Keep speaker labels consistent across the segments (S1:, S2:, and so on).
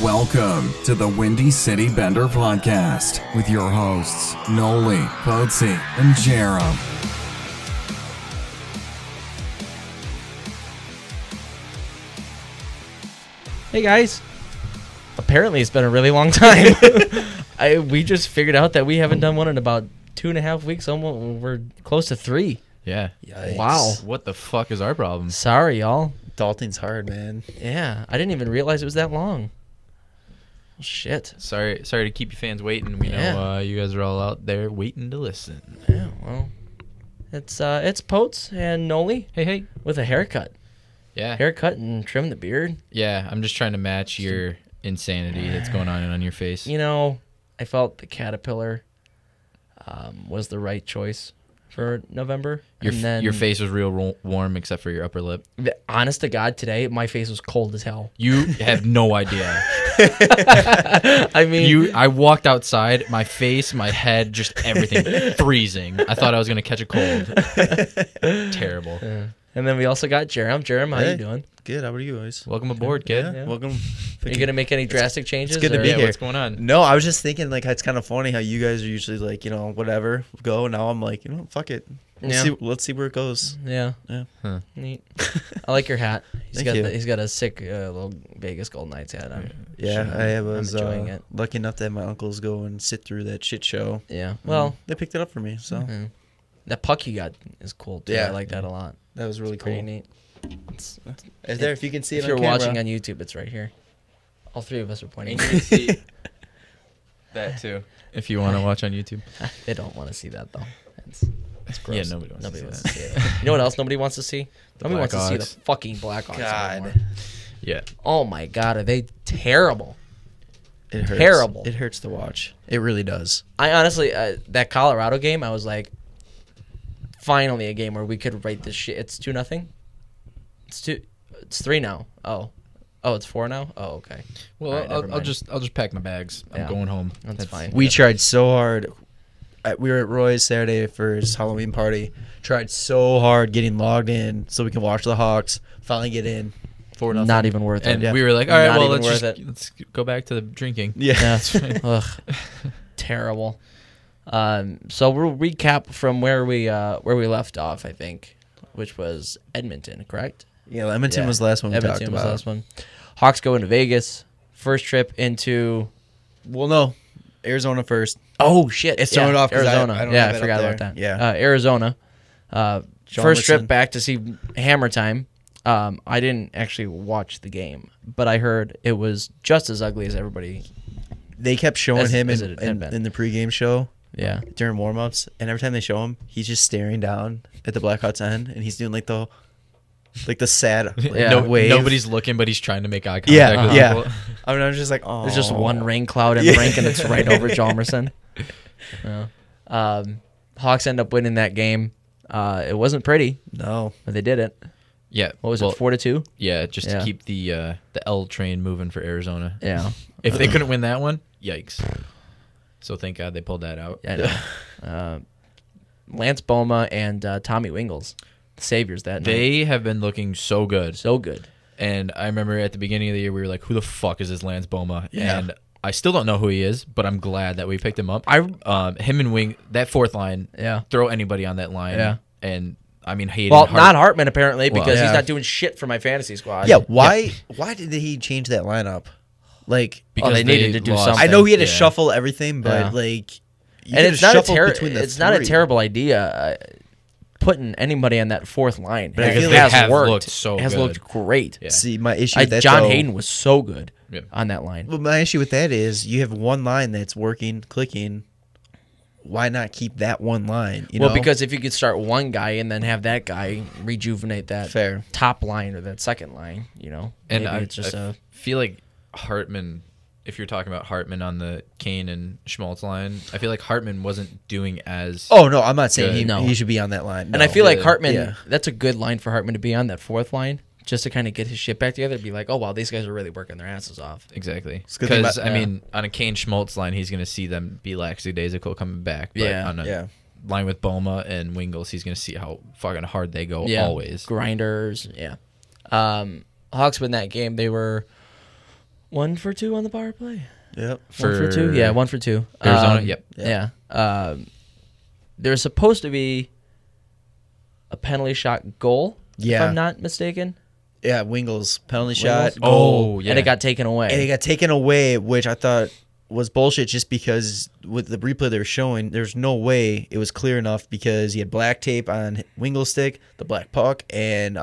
S1: Welcome to the Windy City Bender Podcast with your hosts, Nolly, Poetzy, and Jarom.
S2: Hey guys. Apparently it's been a really long time. We just figured out that we haven't done one in about 2.5 weeks. Almost, we're close to 3.
S3: Yeah.
S4: Yikes.
S2: Wow.
S3: What the fuck is our problem?
S2: Sorry, y'all.
S4: Adulting's hard, man.
S2: Yeah, I didn't even realize it was that long. Shit.
S3: Sorry to keep you fans waiting. We know you guys are all out there waiting to listen.
S2: Yeah, well, it's Poets and Nolly
S3: Hey.
S2: with a haircut.
S3: Yeah.
S2: Haircut and trim the beard.
S3: Yeah, I'm just trying to match your insanity that's going on your face.
S2: You know, I felt the caterpillar was the right choice for November.
S3: Your face was real warm except for your upper lip.
S2: Honest to God, today my face was cold as hell.
S3: You have no idea.
S2: I mean,
S3: I walked outside, my face, my head, just everything freezing. I thought I was gonna catch a cold. Terrible.
S2: And then we also got Jarom. Jarom, how you doing?
S4: Good. How are you guys?
S3: Welcome aboard, kid.
S2: Yeah.
S4: Welcome.
S2: Are you gonna make any drastic changes?
S4: It's good to be
S3: Yeah,
S4: here.
S3: what's going on?
S4: No, I was just thinking, like, it's kind of funny how you guys are usually like, whatever, go. Now I'm like, fuck it. Let's see where it goes.
S2: Yeah.
S3: Huh.
S2: Neat. I like your hat. He's
S4: Thank you.
S2: He's got a sick little Vegas Golden Knights hat on.
S4: Yeah, I was
S2: enjoying it.
S4: lucky enough to have my uncles go and sit through that shit show.
S2: Yeah. Well,
S4: They picked it up for me, so
S2: that puck you got is cool too.
S4: Yeah.
S2: I like that a lot.
S4: that was really
S2: Pretty
S4: cool.
S2: neat.
S4: It's there if you can see it
S2: If
S4: on
S2: you're
S4: camera.
S2: watching on YouTube, it's right here. All three of us are pointing.
S3: And you can see that too. If you want to watch on YouTube.
S2: They don't want to see that though. It's gross.
S3: Yeah, nobody wants to see
S2: wants
S3: that.
S2: to see it. You know what else nobody wants to see? Nobody wants to see the
S3: Blackhawks.
S2: fucking Blackhawks
S4: God.
S2: anymore.
S3: Yeah.
S2: Oh my God, are they terrible?
S4: It hurts.
S2: Terrible.
S4: It hurts to watch. It really does.
S2: I honestly, that Colorado game, I was like, finally a game where we could write this shit. It's 2-0. It's 3 now. Oh, it's 4 now. Oh, okay.
S3: Well,
S2: All right, never
S3: I'll
S2: mind.
S3: just pack my bags. I'm
S2: Yeah.
S3: going home.
S2: That's fine.
S4: We tried so hard. We were at Roy's Saturday for his Halloween party. Tried so hard getting logged in so we can watch the Hawks. Finally get in. 4-0.
S2: Not even worth it.
S3: And
S4: Yeah.
S3: we were like, all right,
S2: Not
S3: well,
S2: even worth it.
S3: let's go back to the drinking.
S4: Yeah.
S2: Yeah. Ugh. Terrible. So we'll recap from where we left off, I think, which was Edmonton, correct?
S4: Yeah, Edmonton
S2: Yeah.
S4: was the last one we
S2: Edmonton
S4: talked
S2: was
S4: about.
S2: the last one. Hawks go into Vegas. First trip into.
S4: Well, no. Arizona first.
S2: Oh shit!
S4: It's thrown it off 'cause
S2: Arizona.
S4: I don't
S2: yeah,
S4: have
S2: I
S4: it
S2: forgot
S4: up
S2: about
S4: there.
S2: that.
S4: Yeah.
S2: Arizona. First
S4: Robertson.
S2: trip back to see Hammer Time. I didn't actually watch the game, but I heard it was just as ugly as everybody.
S4: They kept showing
S2: As-
S4: him
S2: as
S4: in,
S2: it had been.
S4: in the pregame show
S2: Yeah.
S4: during warm-ups, and every time they show him, he's just staring down at the Blackhawks end, and he's doing like the sad
S2: Yeah.
S4: wave.
S3: Nobody's looking, but he's trying to make eye contact
S4: Yeah,
S3: with
S4: yeah.
S3: people.
S4: I mean, I was just like, oh.
S2: There's just one rain cloud in
S4: Yeah.
S2: the rink, and it's right over Jalmerson. Yeah. Hawks end up winning that game. It wasn't pretty,
S4: No.
S2: but they did it.
S3: Yeah.
S2: What was
S3: well,
S2: it, 4-2?
S3: Yeah, just
S2: Yeah.
S3: to keep the L train moving for Arizona.
S2: Yeah.
S3: If they couldn't win that one, yikes. So thank God they pulled that out.
S2: Yeah, I know. Lance Boma and Tommy Wingles, the saviors that night.
S3: They have been looking so good.
S2: So good.
S3: And I remember at the beginning of the year, we were like, who the fuck is this Lance Boma?
S4: Yeah.
S3: And I still don't know who he is, but I'm glad that we picked him up. Him and Wing, that fourth line,
S2: Yeah.
S3: throw anybody on that line.
S2: Yeah.
S3: And I mean, Hayden.
S2: Well, not Hartman apparently because
S4: Well,
S2: he's
S4: yeah.
S2: not doing shit for my fantasy squad.
S4: Yeah, why did he change that lineup? Like,
S3: Because
S2: they needed to do
S3: lost.
S2: something.
S4: I know he had to
S3: Yeah.
S4: shuffle everything, but
S2: Yeah.
S4: like, you
S2: And
S4: could've
S2: it's not
S4: shuffled between the
S2: it's not a
S4: three.
S2: terrible idea putting anybody on that fourth line.
S4: But I
S2: It
S4: feel
S3: they
S2: has
S3: have
S2: worked.
S3: looked so
S2: It has
S3: good.
S2: looked great.
S3: Yeah.
S4: See, my issue with that,
S2: John
S4: though-
S2: Hayden was so good
S3: Yeah.
S2: on that line.
S4: Well, my issue with that is you have one line that's working, clicking. Why not keep that one line? You
S2: Well,
S4: know?
S2: because if you could start one guy and then have that guy rejuvenate that
S4: Fair.
S2: top line or that second line,
S3: And
S2: maybe
S3: I,
S2: it's just
S3: I feel like Hartman, if you're talking about Hartman on the Kane and Schmaltz line, I feel like Hartman wasn't doing as.
S4: Oh no, I'm not saying
S3: Good.
S4: he,
S2: No.
S4: he should be on that line.
S2: And I feel like
S3: Yeah.
S2: Hartman,
S4: Yeah.
S2: that's a good line for Hartman to be on that fourth line, just to kind of get his shit back together. Be like, oh wow, these guys are really working their asses off.
S3: Exactly.
S4: good thing
S3: Because,
S4: about-
S3: I mean, on a Kane Schmaltz line, he's going to see them be lackadaisical coming back. But
S2: Yeah.
S3: on a
S4: Yeah.
S3: line with Boma and Wingles, he's going to see how fucking hard they go
S2: Yeah,
S3: always.
S2: grinders. Yeah. Hawks win that game. They were 1 for 2 on the power play.
S4: Yep.
S2: 1 for 2. Yeah, 1 for 2.
S3: Arizona. Yep.
S2: Yeah. There's supposed to be a penalty shot goal.
S4: Yeah.
S2: If I'm not mistaken.
S4: Yeah, Wingle's penalty shot.
S3: Oh, yeah.
S2: And it got taken away.
S4: And it got taken away, which I thought was bullshit just because with the replay they were showing, there's no way it was clear enough because he had black tape on Wingle's stick, the black puck, and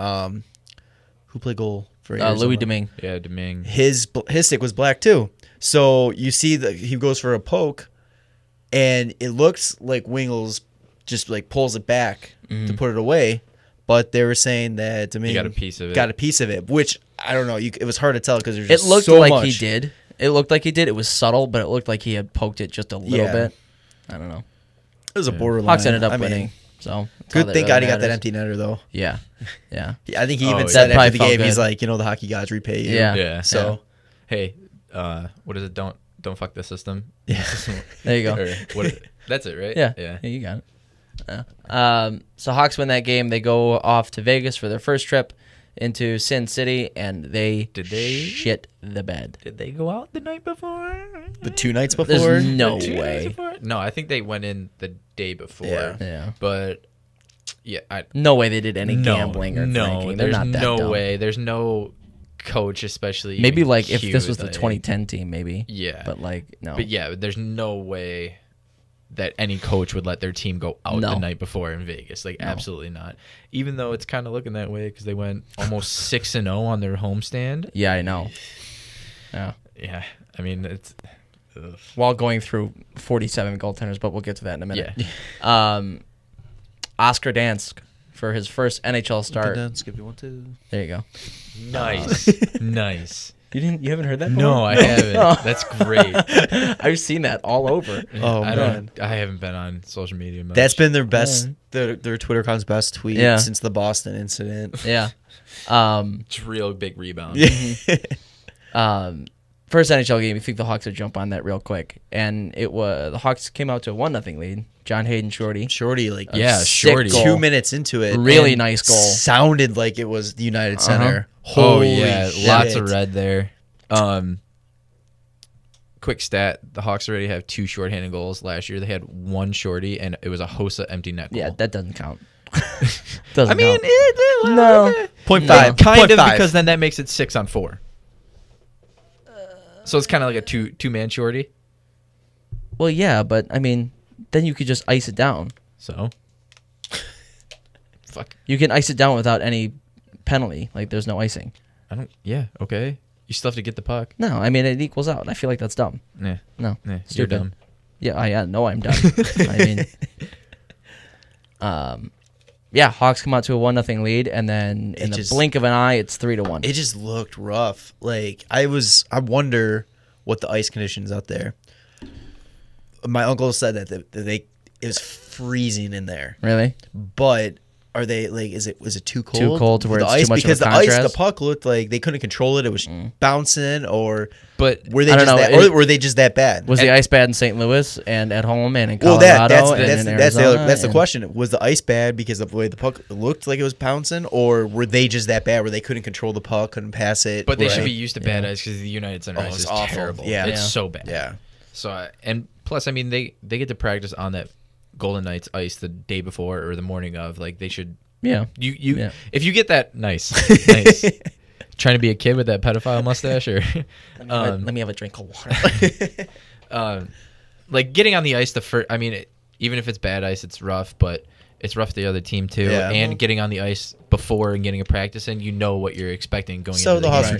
S4: who played goal for Arizona?
S2: Louis Domingue.
S3: Yeah, Domingue.
S4: His stick was black too. So you see that he goes for a poke, and it looks like Wingles just like pulls it back to put it away. But they were saying that Domingue
S3: He got a piece of it.
S4: Got a piece of it, which I don't know. It was hard to tell because there's
S2: It
S4: just
S2: looked
S4: so
S2: like
S4: much.
S2: he did. It looked like he did. It was subtle, but it looked like he had poked it just a little bit. I don't know.
S4: It was a borderline.
S2: Hawks ended up
S4: I mean,
S2: winning. So that's
S4: good
S2: all
S4: thing
S2: that
S4: God
S2: really
S4: he got that
S2: matters.
S4: empty netter though.
S2: Yeah. Yeah.
S4: I think he even
S3: yeah.
S4: said
S2: That probably
S4: after the
S2: felt
S4: game, he's
S2: good.
S4: like, the hockey gods repay you.
S2: Yeah.
S3: Yeah.
S4: So
S3: Hey, what is it? Don't fuck the system.
S4: yeah.
S2: There you go.
S3: Or what? That's it, right?
S2: Yeah.
S3: Yeah.
S2: You got it. So Hawks win that game. They go off to Vegas for their first trip into Sin City, and they shit the bed.
S3: Did they go out the night before?
S4: The 2 nights before.
S2: There's no
S3: The 2 nights
S2: way.
S3: before? No, I think they went in the day before.
S4: Yeah.
S2: Yeah.
S3: But yeah,
S2: No way they did any gambling or drinking. They're
S3: there's
S2: not that
S3: no
S2: dumb.
S3: way. There's no coach, especially
S2: Maybe
S3: even
S2: like if
S3: Hughes,
S2: this was the
S3: like-
S2: 2010 team, maybe.
S3: Yeah.
S2: But like no.
S3: But yeah, there's no way that any coach would let their team go out
S2: No.
S3: the night before in Vegas. Like, absolutely not. Even though it's kind of looking that way because they went almost 6-0 on their homestand.
S2: Yeah, I know. Yeah.
S3: Yeah, I mean it's. Ugh.
S2: While going through 47 goaltenders, but we'll get to that in a minute.
S3: Yeah.
S2: Oscar Dansk for his first NHL start.
S4: Skip you want to.
S2: There you go.
S3: Nice, nice.
S2: You haven't heard that?
S3: No,
S2: before?
S3: I haven't. That's great.
S2: I've seen that all over.
S4: Oh
S3: I
S4: man.
S3: haven't been on social media much.
S4: That's been their best, their Twitter account's best tweet
S2: Yeah.
S4: since the Boston incident.
S2: Yeah.
S3: It's real big rebound.
S2: First NHL game, you think the Hawks would jump on that real quick, and it was the Hawks came out to a 1-0 lead. John Hayden Shorty,
S4: Shorty, like
S3: Yeah,
S2: sick
S3: Shorty.
S2: goal.
S4: 2 minutes into it,
S2: Really
S4: and
S2: nice goal.
S4: Sounded like it was the United Center.
S3: Oh
S4: Holy
S3: yeah,
S4: shit.
S3: lots of red there. Quick stat: the Hawks already have 2 shorthanded goals. Last year they had 1 shorty, and it was a Hossa empty net goal.
S2: Yeah, that doesn't count. Doesn't
S3: I mean,
S2: count. No.
S4: 0.5,
S3: kind of
S4: 0.5.
S3: because then that makes it 6-on-4. So it's kind of like a two-man shorty.
S2: Well, yeah, but I mean, then you could just ice it down.
S3: So, fuck.
S2: You can ice it down without any penalty. Like there's no icing.
S3: I don't. Yeah. Okay. You still have to get the puck.
S2: No, I mean it equals out. I feel like that's dumb.
S3: Yeah.
S2: No,
S3: You're
S2: stupid.
S3: dumb.
S2: Yeah, no, I'm dumb. I mean, yeah, Hawks come out to a 1-0 lead, and then in the blink of an eye, it's 3-1.
S4: It just looked rough. Like I wonder what the ice conditions out there. My uncle said that it was freezing in there.
S2: Really?
S4: But are they like? Was it too cold?
S2: Too cold to where
S4: the
S2: it's
S4: ice
S2: too much of a
S4: because the ice, the
S2: contrast?
S4: puck looked like they couldn't control it. It was bouncing, or
S3: But
S4: were they
S2: I don't
S4: just
S2: know,
S4: that? Or were they just that bad?
S2: Was the ice bad in St. Louis and at home and in
S4: Well,
S2: Colorado and in Arizona?
S4: that's the question. Was the ice bad because of the way the puck looked like it was bouncing, or were they just that bad where they couldn't control the puck, couldn't pass it?
S3: But they should
S4: right?
S3: be used to bad ice because the United Center
S4: Oh,
S3: ice
S4: it's
S3: is
S4: awful.
S3: terrible.
S4: Yeah.
S3: It's
S2: Yeah.
S3: so bad.
S4: Yeah.
S3: So and plus, I mean, they get to practice on that Golden Knights ice the day before or the morning of. Like they should.
S2: Yeah.
S3: You if you get that nice. Trying to be a kid with that pedophile mustache, or
S2: Let me have a drink of water.
S3: like getting on the ice the first. I mean, even if it's bad ice, it's rough, but it's rough for the other team too.
S4: Yeah.
S3: And getting on the ice before and getting a practice in, you know what you're expecting going.
S4: So
S3: into
S4: the
S3: the
S4: Hawks
S3: game.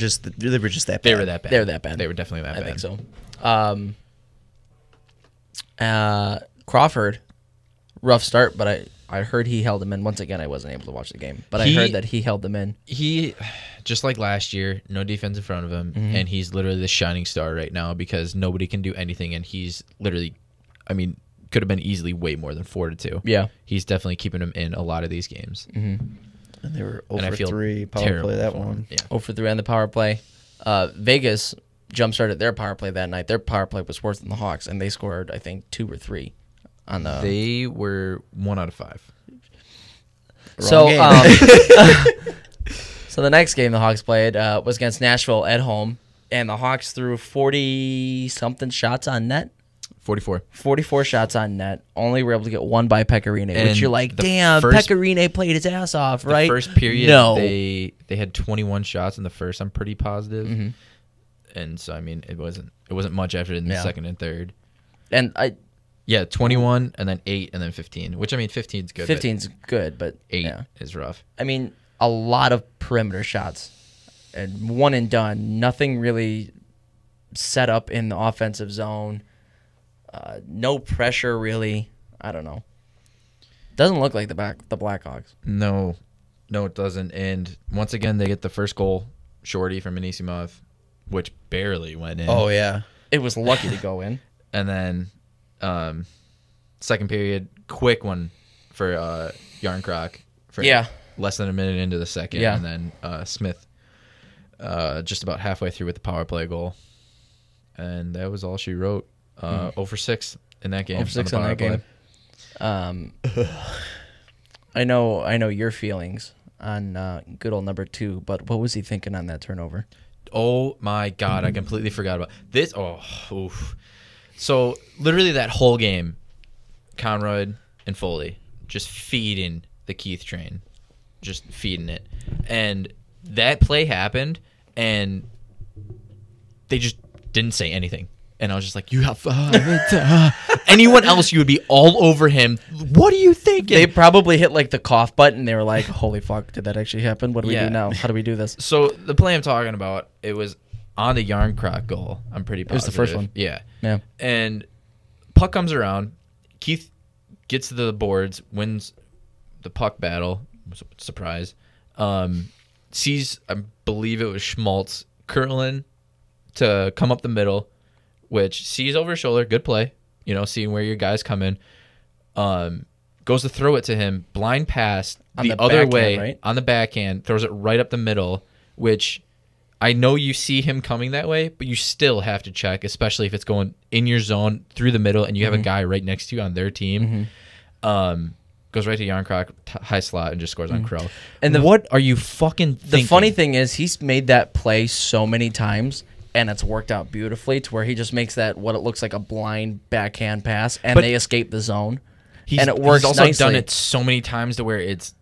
S4: were just that bad.
S3: They were that bad.
S2: They were that bad.
S3: They were definitely that
S2: I
S3: bad.
S2: think so. Crawford, rough start, but I heard he held them in. Once again, I wasn't able to watch the game, but I heard that he held them in.
S3: He, just like last year, no defense in front of him, and he's literally the shining star right now because nobody can do anything, and he's literally, I mean, could have been easily way more than 4-2.
S2: Yeah.
S3: He's definitely keeping him in a lot of these games.
S4: And they were
S3: And I
S4: 0
S3: feel
S4: for 3 power
S3: terrible
S4: play that
S3: for him.
S4: one.
S3: Yeah.
S2: 0 for 3 on the power play. Vegas jump-started their power play that night. Their power play was worse than the Hawks, and they scored, I think, 2 or 3 on the...
S3: They were 1 out of 5.
S2: So,
S4: game.
S2: so the next game the Hawks played was against Nashville at home, and the Hawks threw 40-something shots on net.
S3: 44.
S2: 44 shots on net. Only were able to get one by Pecorine,
S3: And
S2: which you're like,
S3: the
S2: damn,
S3: first-
S2: Pecorine played his ass off, right?
S3: The first period,
S2: No.
S3: they had 21 shots in the first. I'm pretty positive.
S2: Mm-hmm.
S3: And so I mean, it wasn't much after in the second and third.
S2: And
S3: 21 and then 8 and then 15. Which I mean, 15's good.
S2: 15's good, but
S3: 8
S2: yeah.
S3: is rough.
S2: I mean, a lot of perimeter shots, and one and done. Nothing really set up in the offensive zone. No pressure, really. I don't know. Doesn't look like the Blackhawks.
S3: No, it doesn't. And once again, they get the first goal, shorty from Anisimov, which barely went in.
S4: Oh yeah.
S2: It was lucky to go in.
S3: And then second period, quick one for Yarncroc for less than a minute into the second.
S2: Yeah.
S3: And then Smith just about halfway through with the power play goal. And that was all she wrote. 0 for 6 in that game.
S2: 0 for 6 in that game. I know your feelings on good old number 2, but what was he thinking on that turnover?
S3: Oh my God, I completely forgot about this. Oh, oof. So literally that whole game, Conroy and Foley just feeding the Keith train, just feeding it. And that play happened, and they just didn't say anything. And I was just like, you have anyone else, you would be all over him. What are you thinking?
S2: They probably hit like the cough button. They were like, holy fuck, did that actually happen? What do we do now? How do we do this?
S3: So the play I'm talking about, it was on the Yarncroc goal. I'm pretty positive.
S2: It was the first one.
S3: Yeah.
S2: Yeah.
S3: And puck comes around. Keith gets to the boards, wins the puck battle. Surprise. Sees, I believe it was Schmaltz, curling to come up the middle, which sees over his shoulder. Good play. Seeing where your guys come in. Goes to throw it to him. Blind pass
S2: On
S3: the
S2: the
S3: other
S2: backhand,
S3: way
S2: right?
S3: on the backhand. Throws it right up the middle, which I know you see him coming that way, but you still have to check, especially if it's going in your zone through the middle and you have a guy right next to you on their team. Goes right to Yarncroc, high slot, and just scores on Crow.
S2: And
S3: what are you fucking thinking?
S2: The funny thing is he's made that play so many times, and it's worked out beautifully to where he just makes that what it looks like a blind backhand pass, and they escape the zone. And it works
S3: He's also
S2: nicely.
S3: done it so many times to where it's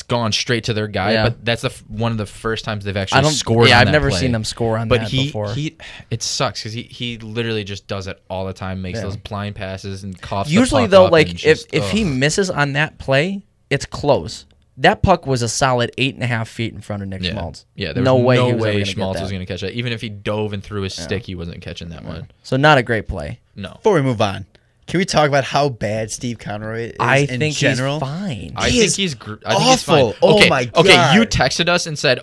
S3: gone straight to their guy,
S2: Yeah.
S3: but that's one of the first times they've actually scored.
S2: Yeah,
S3: on
S2: I've
S3: that
S2: never
S3: play.
S2: seen them score on
S3: But
S2: that before.
S3: it sucks because he literally just does it all the time. Makes those blind passes and coughs.
S2: Usually
S3: the puck
S2: though,
S3: up
S2: like
S3: and just,
S2: if he misses on that play, it's close. That puck was a solid 8.5 feet in front of Nick Schmaltz.
S3: Yeah, there was
S2: no way
S3: Schmaltz was going to catch that. Even if he dove and threw his stick, he wasn't catching that one.
S2: So not a great play.
S3: No.
S4: Before we move on, can we talk about how bad Steve Conroy is
S2: I
S4: in
S2: think
S4: general?
S2: he's fine.
S3: I
S4: He
S3: think
S4: is
S3: he's
S4: awful.
S3: fine.
S4: Oh
S3: Okay,
S4: my
S3: Okay,
S4: God.
S3: you texted us and said,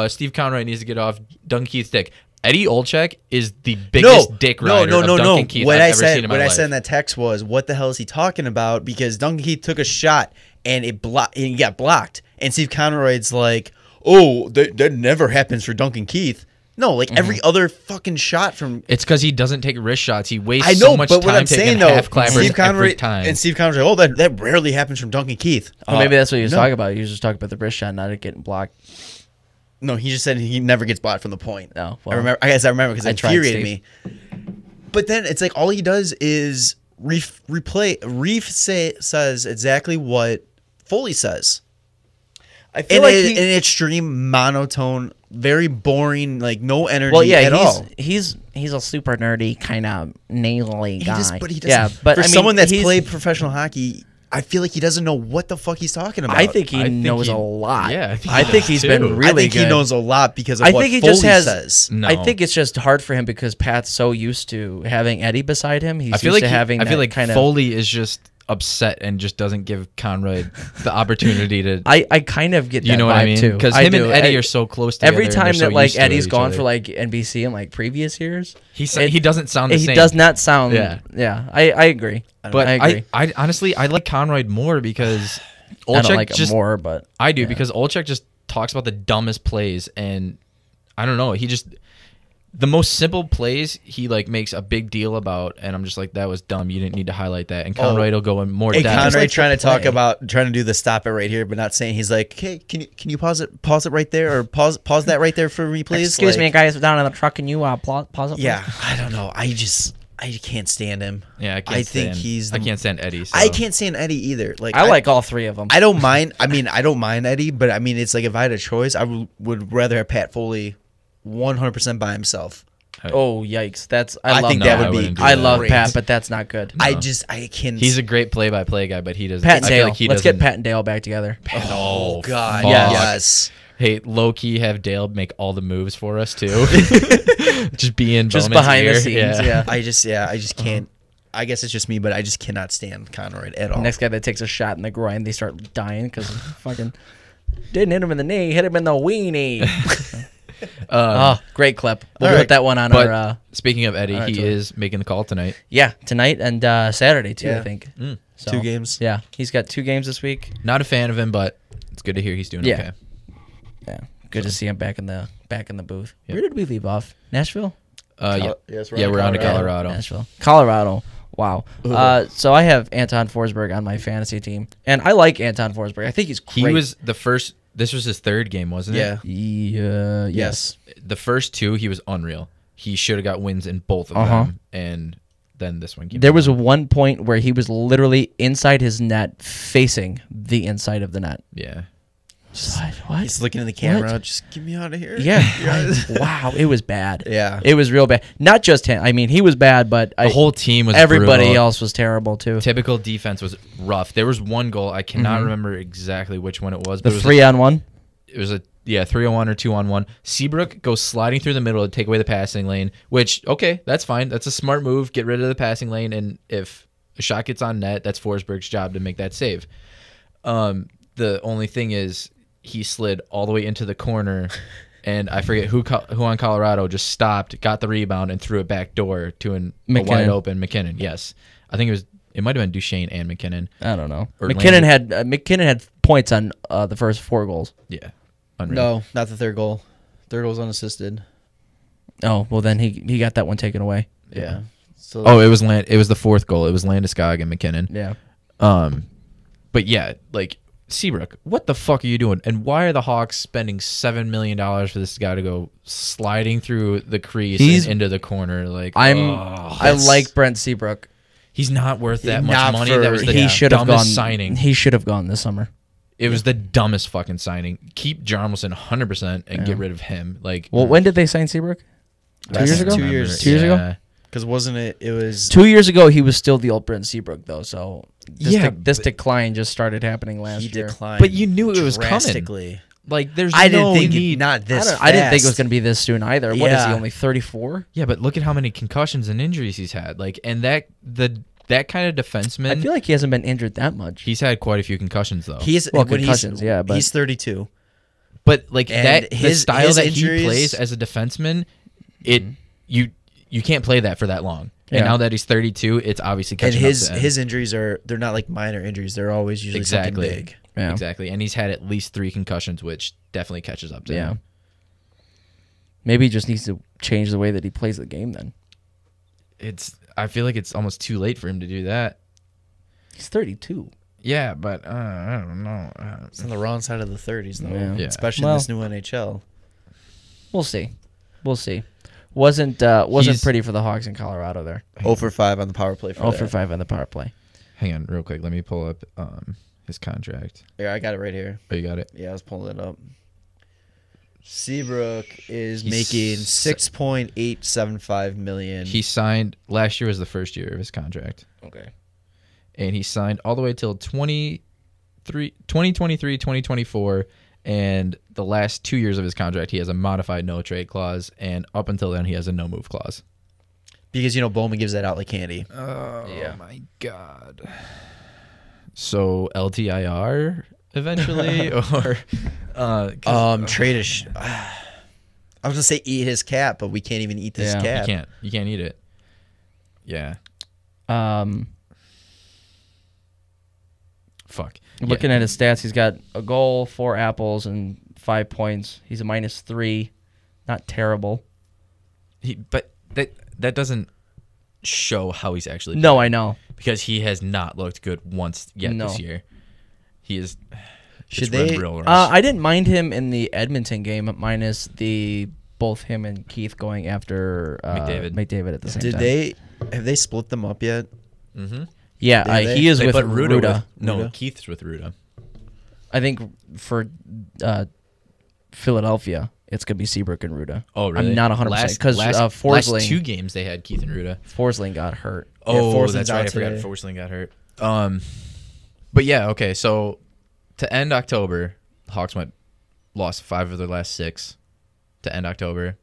S3: Steve Conroy needs to get off Duncan Keith's dick. Eddie Olczyk is the biggest dick rider of Duncan Keith
S4: What
S3: I've
S4: I
S3: ever
S4: said,
S3: seen in my
S4: what I
S3: life.
S4: said in that text was, what the hell is he talking about? Because Duncan Keith took a shot and and he got blocked. And Steve Conroy's like, oh, that never happens for Duncan Keith. No, like every other fucking shot from.
S3: It's because he doesn't take wrist shots. He wastes
S4: I know,
S3: so much
S4: but what
S3: time
S4: I'm
S3: taking
S4: saying though,
S3: half clappers
S4: Steve Conroy
S3: every time.
S4: and Steve Conroy's like, oh, that rarely happens from Duncan Keith.
S2: Well, maybe that's what he was
S4: no.
S2: talking about. He was just talking about the wrist shot, not it getting blocked.
S4: No, he just said he never gets blocked from the point.
S2: No, well,
S4: I remember. I guess I remember because it
S2: I tried,
S4: infuriated me. But then it's like all he does is replay. Reef says exactly what Foley says.
S2: I feel
S4: In
S2: like
S4: an extreme monotone, very boring, like no energy
S2: well, yeah,
S4: at all.
S2: he's a super nerdy kind of nasally guy.
S4: He doesn't.
S2: Yeah, but
S4: for
S2: I mean,
S4: someone that's
S2: he's-
S4: played professional hockey, I feel like he doesn't know what the fuck he's talking about.
S2: I think he
S3: I think
S2: knows
S3: he-
S2: a lot.
S3: yeah,
S2: I think he's been
S3: too.
S2: really
S4: I think
S2: good.
S4: he knows a lot because of
S2: I
S4: what
S2: think he
S4: Foley
S2: just has.
S4: says.
S3: No.
S2: I think it's just hard for him because Pat's so used to having Eddie beside him. He's
S3: I feel
S2: used
S3: like
S2: to having.
S3: I feel
S2: that
S3: like
S2: kind
S3: Foley is just upset and just doesn't give Conroy the opportunity to.
S2: I kind of get that
S3: You know what I
S2: vibe
S3: mean?
S2: too.
S3: Because
S2: I
S3: him
S2: do.
S3: and Eddie are so close together.
S2: Every
S3: and
S2: time
S3: they're so
S2: that like
S3: used to
S2: Eddie's
S3: each
S2: gone
S3: other.
S2: for like NBC in like previous years,
S3: he doesn't sound the
S2: he
S3: same.
S2: does not sound.
S3: Yeah.
S2: I agree.
S3: But
S2: I agree.
S3: I honestly I like Conroy more because
S2: I don't
S3: Olczyk
S2: like him more, but
S3: I do because Olczyk just talks about the dumbest plays and I don't know. He just the most simple plays he like makes a big deal about, and I'm just like, that was dumb. You didn't need to highlight that. And Conroy will go in more
S4: Hey,
S3: depth.
S4: Conroy
S2: like
S4: trying
S2: the
S4: to talk
S2: play.
S4: about trying to do the stop it right here, but not saying. He's like, hey, can you pause it right there, or pause that right there for me, please.
S2: Excuse
S4: Like,
S2: me, guys, down in the truck. Can you pause it?
S4: Yeah, I don't know. I can't stand him.
S3: Yeah, I
S4: think he's.
S3: I can't stand Eddie. So.
S4: I can't stand Eddie either. Like
S2: I like all three of them.
S4: I don't mind. I mean, I don't mind Eddie, but I mean, it's like if I had a choice, I would rather have Pat Foley 100% by himself.
S2: Oh yikes!
S4: I think that would be.
S2: I love
S4: great.
S2: Pat, but that's not good.
S4: I can't.
S3: He's a great play-by-play guy, but he doesn't.
S2: Pat and
S3: I feel
S2: Dale.
S3: like he
S2: Let's get
S3: doesn't-
S2: Pat and Dale back together.
S4: Oh God!
S3: fuck.
S4: Yes.
S3: Hey, low key, have Dale make all the moves for us too. Just being
S2: Just
S3: Bowman's
S2: behind the
S3: ear.
S2: scenes. Yeah.
S4: I just can't. I guess it's just me, but I just cannot stand Conroy at all.
S2: Next guy that takes a shot in the groin, they start dying because fucking didn't hit him in the knee, hit him in the weenie. Oh, great clip. We'll
S4: All
S2: put
S4: right.
S2: that one on
S3: But
S2: our.
S3: speaking of Eddie,
S2: all right,
S3: he
S2: so-
S3: is making the call tonight.
S2: Yeah, tonight and Saturday too. I
S4: Yeah.
S2: think. So,
S4: 2 games.
S2: Yeah, he's got 2 games this week.
S3: Not a fan of him, but it's good to hear he's doing
S2: Yeah.
S3: okay.
S2: Yeah, good to see him back in the booth.
S3: Yep.
S2: Where did we leave off? Nashville.
S3: Yeah,
S4: Yes,
S3: yeah, we're on to Colorado.
S2: Nashville, Colorado. Wow. So I have Anton Forsberg on my fantasy team, and I like Anton Forsberg. I think he's great.
S3: He was the first. This was his third game, wasn't it?
S4: Yeah.
S2: Yes.
S3: The first 2, he was unreal. He should have got wins in both of
S2: Uh-huh.
S3: them, and then this one came.
S2: There was one point where he was literally inside his net, facing the inside of the net.
S3: Yeah.
S2: What?
S4: He's looking in the camera.
S2: What?
S4: Just get me out of here.
S2: Yeah. Wow, it was bad.
S4: Yeah.
S2: It was real bad. Not just him. I mean, he was bad, but
S3: The whole team was
S2: everybody
S3: brutal.
S2: else was terrible too.
S3: Typical defense was rough. There was one goal. I cannot remember exactly which one it was.
S2: The
S3: But it was
S2: 3-on-1.
S3: It was a 3-on-1 or 2-on-1. Seabrook goes sliding through the middle to take away the passing lane, which, okay, that's fine. That's a smart move. Get rid of the passing lane, and if a shot gets on net, that's Forsberg's job to make that save. The only thing is he slid all the way into the corner, and I forget who on Colorado just stopped, got the rebound, and threw it back door to a
S2: McKinnon.
S3: wide open McKinnon. Yes. I think it might have been Duchesne and McKinnon.
S2: I don't know.
S3: Or
S2: McKinnon had points on the first 4 goals.
S3: Yeah. Unreal.
S4: No, not the third goal. Third goal's unassisted.
S2: Oh well, then he got that one taken away.
S4: Yeah. So
S3: Oh, it was the 4th goal. It was Landeskog and McKinnon.
S2: Yeah.
S3: But yeah, like Seabrook, what the fuck are you doing? And why are the Hawks spending $7 million for this guy to go sliding through the crease and into the corner? Like,
S2: I like Brent Seabrook.
S3: he's not worth that much
S4: Not
S3: money.
S4: for-
S3: That was the
S2: He should have
S3: dumbest
S2: gone.
S3: signing.
S2: He should have gone this summer.
S3: It was the dumbest fucking signing. Keep Jarom 100% and get rid of him. Like,
S2: Well, when did they sign Seabrook? 2 years ago.
S4: 2 years.
S2: 2 years ago.
S3: Yeah.
S4: because wasn't it? It was
S2: 2 years ago, he was still the old Brent Seabrook, though. So this
S3: but-
S2: decline just started happening last
S4: he
S2: year.
S4: declined.
S3: But you knew it was coming.
S4: drastically.
S3: Like, there's
S4: I
S3: no
S4: didn't think
S3: need.
S4: not this.
S2: I didn't think it was
S4: fast.
S2: going to be this soon either. What is he?
S4: Yeah.
S2: Only 34?
S3: Yeah, but look at how many concussions and injuries he's had. Like, and that kind of defenseman.
S2: I feel like he hasn't been injured that much.
S3: He's had quite a few concussions though.
S4: He's
S2: Well,
S4: when
S2: concussions, yeah, but-
S4: he's 32.
S3: But like
S4: And
S3: that, the
S4: his
S3: style that
S4: injuries-
S3: he plays as a defenseman, you can't play that for that long.
S2: Yeah.
S3: And now that he's 32, it's obviously
S4: And
S3: catching up to him.
S4: his injuries they're not like minor injuries. They're always usually
S3: Exactly.
S4: something big.
S2: Yeah.
S3: Exactly, and he's had at least 3 concussions, which definitely catches up to
S2: Yeah.
S3: him.
S2: Maybe he just needs to change the way that he plays the game then.
S3: I feel like it's almost too late for him to do that.
S2: He's 32.
S3: Yeah, but I don't know.
S4: It's on the wrong side of the 30s though,
S2: Yeah.
S3: Yeah.
S4: especially
S2: Well-
S4: in this new NHL.
S2: We'll see. We'll see. Wasn't
S3: He's-
S2: pretty for the Hawks in Colorado there.
S4: 0 for 5 on the power play. For
S2: 0
S4: that.
S2: for 5 on the power play.
S3: Hang on, real quick. Let me pull up his contract.
S4: Yeah, I got it right here.
S3: Oh, you got it.
S4: Yeah, I was pulling it up. Seabrook is
S3: He's
S4: making
S3: s-
S4: $6.875 million.
S3: He signed last year was the first year of his contract.
S2: Okay.
S3: And he signed all the way till 2023, 2024, and the last 2 years of his contract, he has a modified no trade clause, and up until then, he has a no move clause.
S4: because Bowman gives that out like candy.
S3: Oh
S2: Yeah.
S3: my god! So LTIR eventually, or
S4: Trade a I was gonna say eat his cap, but we can't even eat this
S2: Yeah.
S4: cap.
S3: you can't eat it. Yeah, fuck.
S2: Looking at his stats, he's got a goal, 4 apples, and 5 points. He's a -3. Not terrible.
S3: But that doesn't show how he's actually
S2: No,
S3: playing,
S2: I know.
S3: because he has not looked good once yet
S2: No.
S3: this year. He is.
S4: Should
S3: it's run
S4: they-
S3: real rough.
S2: I didn't mind him in the Edmonton game, minus both him and Keith going after McDavid at the same time.
S4: Have they split them up yet?
S3: Mm-hmm.
S2: Yeah,
S4: Did they?
S2: he is
S3: They
S2: with
S3: put
S2: Ruda.
S3: Ruda. No,
S4: Ruda?
S3: Keith's with Ruda.
S2: I think for Philadelphia, it's gonna be Seabrook and Ruda.
S3: Oh, really?
S2: I'm not 100% because
S3: last
S2: Forsling
S3: 2 games they had Keith and Ruda.
S2: Forsling got hurt.
S3: Oh,
S4: Forsling's
S3: that's right.
S4: out
S3: I forgot
S4: today.
S3: Forsling got hurt. But yeah, okay. So to end October, the Hawks lost 5 of their last 6. To end October,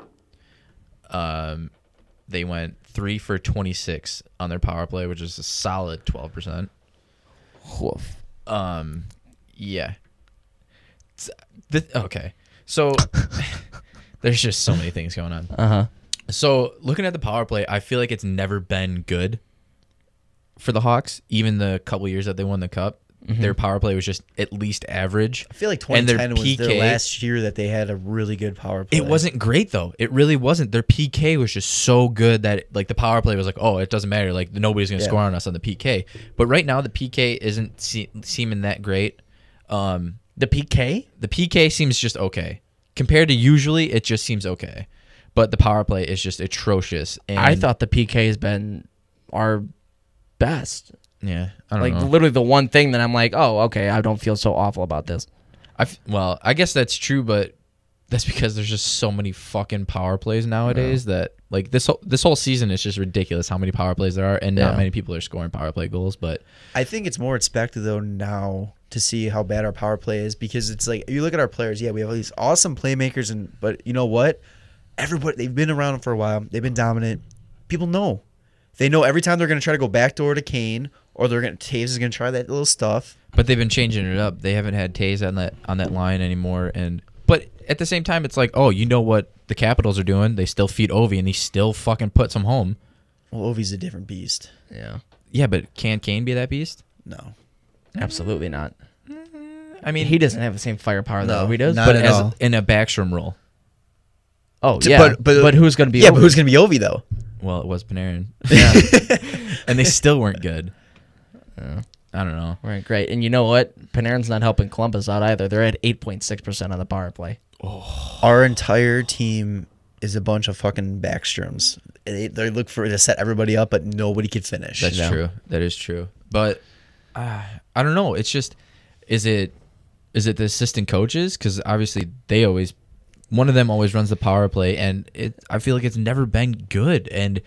S3: they went 3 for 26 on their power play, which is a solid 12%.
S2: Woof.
S3: Yeah. Okay. So there's just so many things going on.
S2: Uh-huh.
S3: So looking at the power play, I feel like it's never been good for the Hawks. Even the couple years that they won the cup, their power play was just at least average.
S4: I feel like
S3: And their
S4: 2010 was
S3: PK
S4: their last year that they had a really good power play.
S3: It wasn't great though. It really wasn't. Their PK was just so good that like the power play was like, oh, it doesn't matter. Like nobody's gonna score on us on the PK. But right now the PK isn't seeming that great.
S2: The PK?
S3: The PK seems just okay compared to usually. It just seems okay, but the power play is just atrocious. And
S2: I thought the PK has been our best.
S3: yeah, I don't
S2: Like
S3: know.
S2: literally the one thing that I'm like, oh, okay, I don't feel so awful about this.
S3: Well, I guess that's true, but that's because there's just so many fucking power plays nowadays that like this whole season is just ridiculous how many power plays there are, and not
S2: Yeah.
S3: many people are scoring power play goals. But
S4: I think it's more expected though now to see how bad our power play is, because it's like you look at our players. Yeah, we have all these awesome playmakers, but you know what? Everybody, they've been around for a while. They've been dominant. People know. They know every time they're going to try to go backdoor to Kane, or Taves is going to try that little stuff.
S3: But they've been changing it up. They haven't had Taze on that line anymore. But at the same time, it's like, oh, you know what the Capitals are doing? They still feed Ovi, and he still fucking puts them home.
S4: Well, Ovi's a different beast.
S2: Yeah.
S3: Yeah, but can Kane be that beast?
S4: No.
S2: Absolutely not.
S3: I mean,
S2: He doesn't have the same firepower that
S4: No,
S2: Ovi does.
S4: not
S3: but
S4: at
S3: as
S4: all.
S3: in a backstrom role.
S2: Oh,
S4: To-
S2: yeah. But who's going to be
S4: Yeah,
S2: Ovi?
S4: but who's going to be Ovi though?
S3: Well, it was Panarin,
S2: Yeah.
S3: and they still weren't good.
S2: Yeah.
S3: I don't know.
S2: Right, great. And you know what? Panarin's not helping Columbus out either. They're at 8.6% on the power play.
S4: Our entire team is a bunch of fucking backstroms. They look to set everybody up, but nobody can finish.
S3: That's
S2: No.
S3: true. That is true. But I don't know. It's just, is it the assistant coaches? Because obviously one of them always runs the power play, and I feel like it's never been good. And